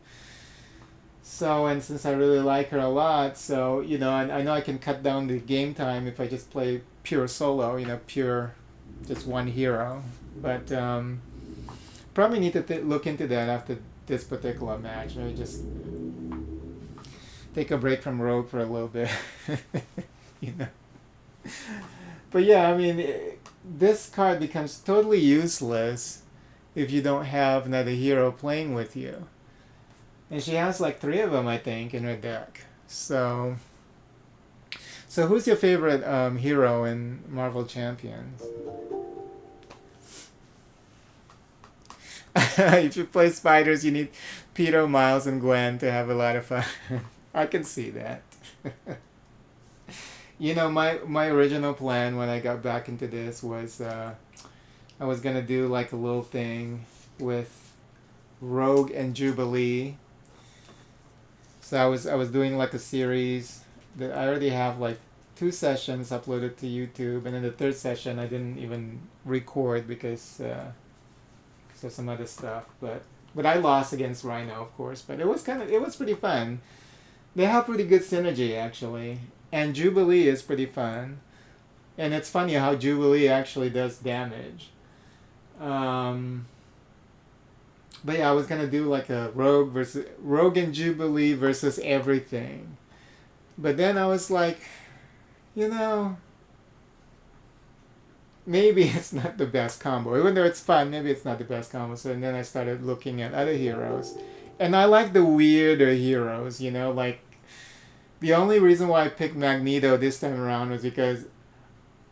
So, and since I really like her a lot, so, I know I can cut down the game time if I just play pure solo, pure, just one hero. But probably need to look into that after this particular match. Maybe just take a break from Rogue for a little bit. you know. But yeah, I mean, this card becomes totally useless if you don't have another hero playing with you. And she has like 3 of them, I think, in her deck. So who's your favorite hero in Marvel Champions? If you play Spiders, you need Peter, Miles, and Gwen to have a lot of fun. I can see that. My original plan when I got back into this was I was gonna do like a little thing with Rogue and Jubilee. So I was doing like a series that I already have like 2 sessions uploaded to YouTube, and then the 3rd session I didn't even record because of some other stuff. But I lost against Rhino, of course. But it was pretty fun. They have pretty good synergy actually, and Jubilee is pretty fun. And it's funny how Jubilee actually does damage. But yeah, I was gonna do like a Rogue and Jubilee versus everything. But then I was like, maybe it's not the best combo. Even though it's fun, maybe it's not the best combo. So then I started looking at other heroes. And I like the weirder heroes, like the only reason why I picked Magneto this time around was because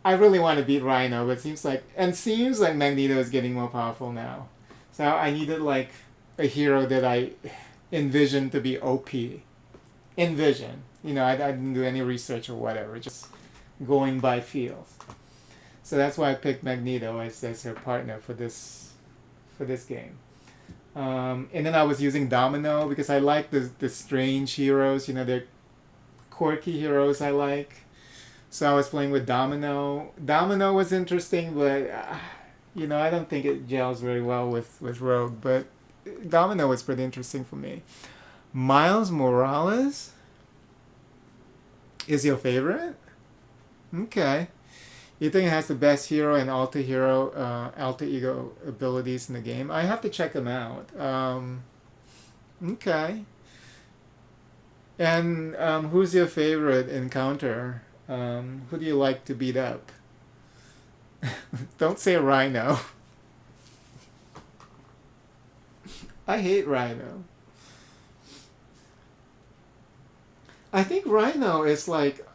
I really want to beat Rhino, but seems like Magneto is getting more powerful now. So I needed like a hero that I envisioned to be OP. Envision. I didn't do any research or whatever, just going by feels. So that's why I picked Magneto as her partner for this game. And then I was using Domino because I like the strange heroes. They're quirky heroes I like. So I was playing with Domino. Domino was interesting, but I don't think it gels very well with Rogue. But Domino was pretty interesting for me. Miles Morales is your favorite? Okay. You think it has the best hero and alter ego abilities in the game? I have to check them out. Okay. And who's your favorite encounter? Who do you like to beat up? Don't say Rhino. I hate Rhino. I think Rhino is like,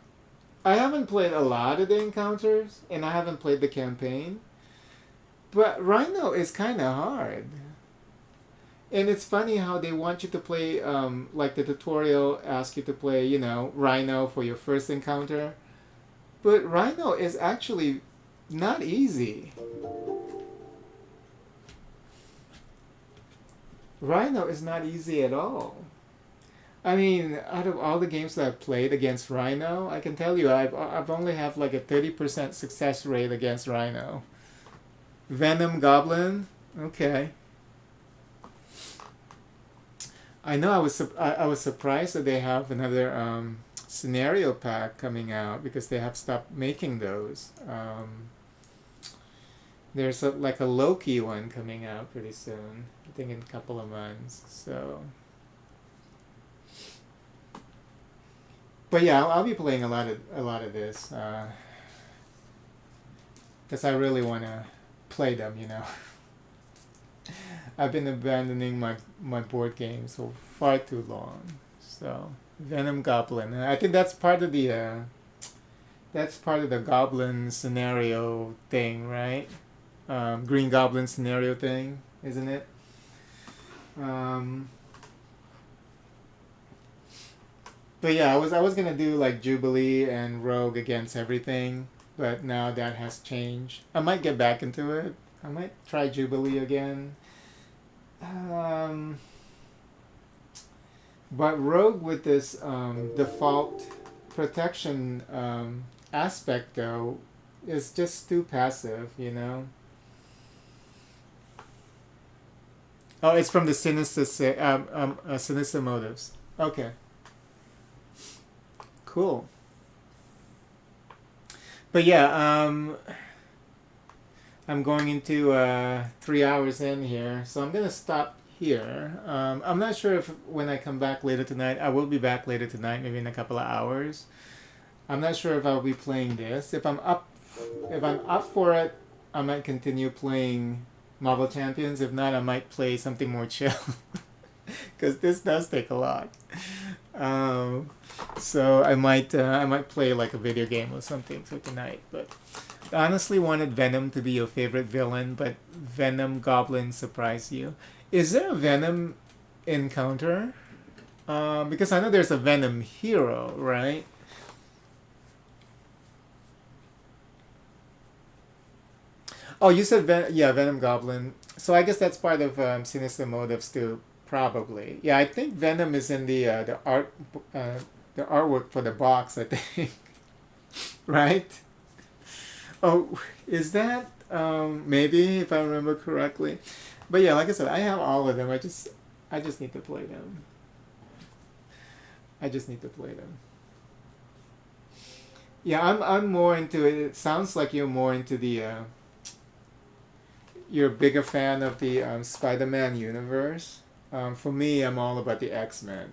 I haven't played a lot of the encounters, and I haven't played the campaign, but Rhino is kind of hard. And it's funny how they want you to play, like the tutorial asks you to play, Rhino for your first encounter. But Rhino is actually not easy. Rhino is not easy at all. I mean, out of all the games that I've played against Rhino, I can tell you I've only have like a 30% success rate against Rhino. Venom Goblin, okay. I know I was surprised that they have another scenario pack coming out because they have stopped making those. There's like a Loki one coming out pretty soon. I think in a couple of months. So, but yeah, I'll be playing a lot of this because I really want to play them. I've been abandoning my board games for far too long. So Venom Goblin. I think that's part of the That's part of the Goblin scenario thing, right? Green Goblin scenario thing, isn't it? Um, but yeah, I was gonna do like Jubilee and Rogue against everything, but now that has changed. I might get back into it. I might try Jubilee again. Um, but Rogue with this default protection aspect though is just too passive, you know. Oh, it's from the Sinister Motives. Okay, cool. But yeah, I'm going into 3 hours in here, so I'm gonna stop here. I'm not sure if when I come back later tonight, I will be back later tonight, maybe in a couple of hours. I'm not sure if I'll be playing this. If I'm up for it, I might continue playing Marvel Champions. If not, I might play something more chill, because this does take a lot. Um, so I might play like a video game or something for tonight. But I honestly wanted Venom to be your favorite villain, but Venom Goblin surprised you. Is there a Venom encounter? Because I know there's a Venom hero, right? Oh, you said yeah, Venom Goblin. So I guess that's part of Sinister Motives too, probably. Yeah, I think Venom is in uh, the artwork for the box. I think, right? Oh, is that maybe if I remember correctly? But yeah, like I said, I have all of them. I just need to play them. I just need to play them. Yeah, I'm more into it. It sounds like you're more into the you're a bigger fan of the Spider-Man universe. For me, I'm all about the X-Men.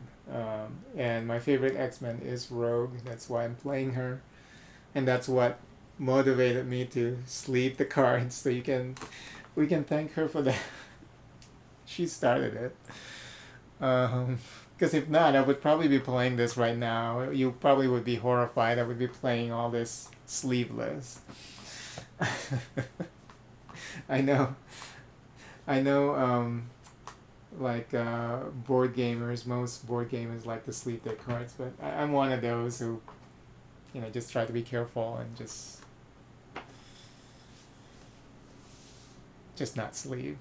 And my favorite X-Men is Rogue. That's why I'm playing her. And that's what motivated me to sleeve the cards so we can thank her for that. She started it. Because if not, I would probably be playing this right now. You probably would be horrified. I would be playing all this sleeveless. I know. I know. Like board gamers, most board gamers like to sleeve their cards, but I'm one of those who, just try to be careful and just not sleeve.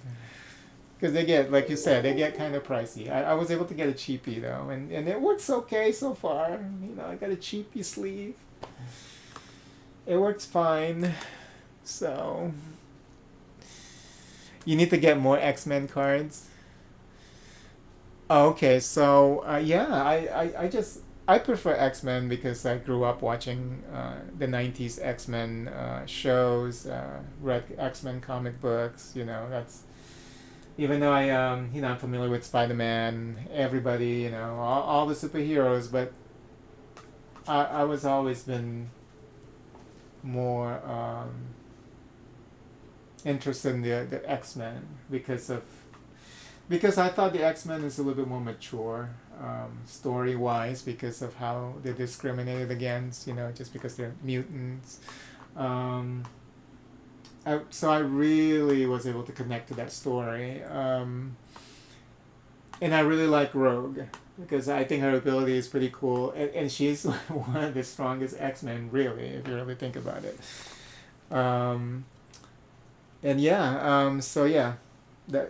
Because they get, like you said, they get kind of pricey. I was able to get a cheapie though, and it works okay so far. I got a cheapie sleeve. It works fine. So you need to get more X-Men cards. Oh, okay, so yeah, I prefer X-Men because I grew up watching the '90s X-Men shows, read X-Men comic books. That's even though I'm familiar with Spider-Man, everybody, all the superheroes, but I was always been more interested in the X-Men because I thought the X-Men is a little bit more mature, story wise, because of how they're discriminated against, just because they're mutants. Um, so I really was able to connect to that story. And I really like Rogue because I think her ability is pretty cool. And she's one of the strongest X-Men, really, if you really think about it. Um, and yeah, so yeah,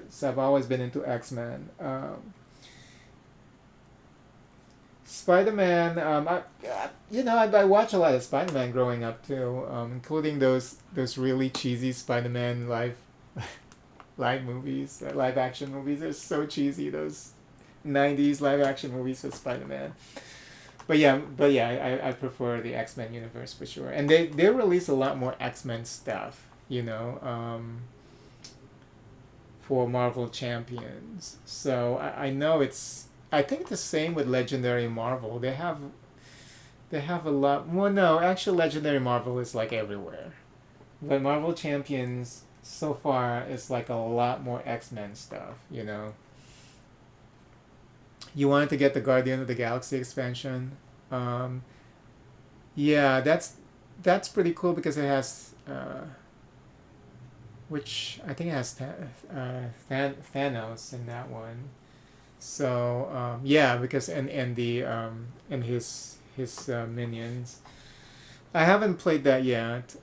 so I've always been into X-Men. Spider-Man, I watch a lot of Spider-Man growing up too, including those really cheesy Spider-Man live movies, live action movies. They're so cheesy. Those '90s live action movies with Spider-Man. But yeah, I prefer the X-Men universe for sure. And they release a lot more X-Men stuff. For Marvel Champions. So I know I think it's the same with Legendary Marvel. They have a lot. Well, no, actually, Legendary Marvel is like everywhere, but Marvel Champions so far is like a lot more X-Men stuff. You wanted to get the Guardian of the Galaxy expansion. Um, yeah, that's pretty cool because it has, which I think it has Thanos in that one. So yeah, because and the and his minions. I haven't played that yet.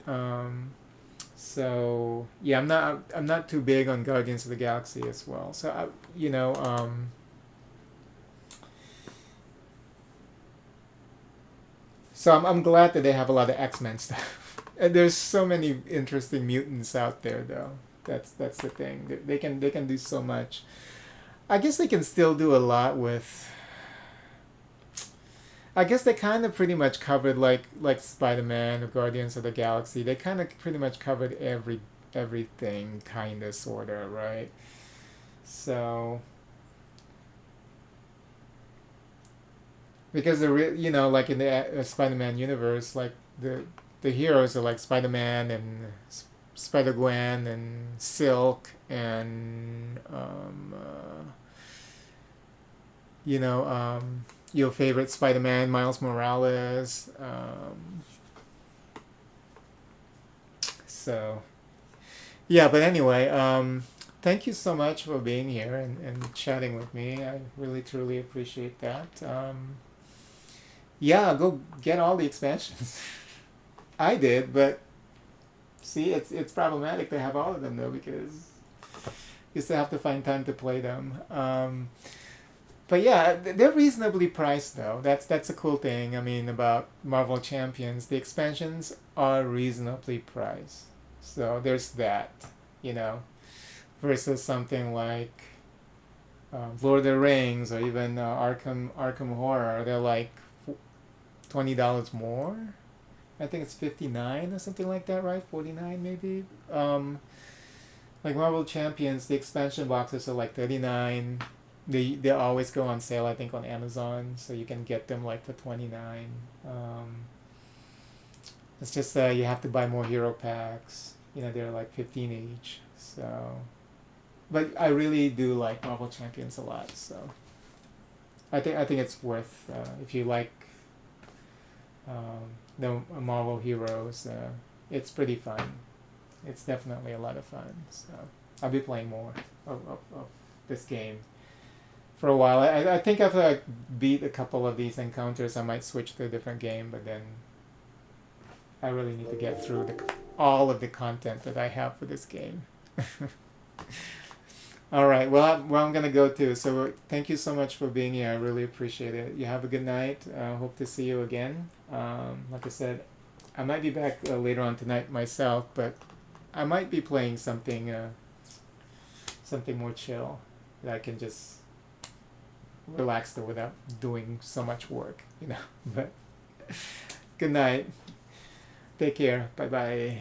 So yeah, I'm not too big on Guardians of the Galaxy as well. So you know, so I'm glad that they have a lot of X-Men stuff. And there's so many interesting mutants out there, though. That's the thing. They can do so much. I guess they can still do a lot with. I guess they kind of pretty much covered like Spider-Man or Guardians of the Galaxy. They kind of pretty much covered everything, kind of, sorta, right? So because you know, like in the Spider-Man universe, like the heroes are like Spider-Man and Spider-Gwen and Silk and you know, your favorite Spider-Man, Miles Morales. So yeah, but anyway, thank you so much for being here and chatting with me. I really truly appreciate that. Yeah, go get all the expansions. I did, but see, it's problematic to have all of them though because you still have to find time to play them. But yeah, they're reasonably priced though. That's a cool thing. I mean, about Marvel Champions, the expansions are reasonably priced. So there's that, you know, versus something like Lord of the Rings or even Arkham Horror. They're like $20 more. I think it's 59 or something like that, right? 49 maybe. Like Marvel Champions, the expansion boxes are like 39. They always go on sale, I think, on Amazon, so you can get them like for 29. It's just you have to buy more hero packs. You know, they're like 15 each. So, but I really do like Marvel Champions a lot. So I think it's worth if you like the Marvel heroes. It's pretty fun. It's definitely a lot of fun. So I'll be playing more of this game for a while. I think after I beat a couple of these encounters, I might switch to a different game. But then I really need to get through all of the content that I have for this game. All right. Well, I'm gonna go too. So thank you so much for being here. I really appreciate it. You have a good night. Hope to see you again. Like I said, I might be back later on tonight myself, but I might be playing something more chill that I can just relax to without doing so much work, you know. But good night. Take care. Bye bye.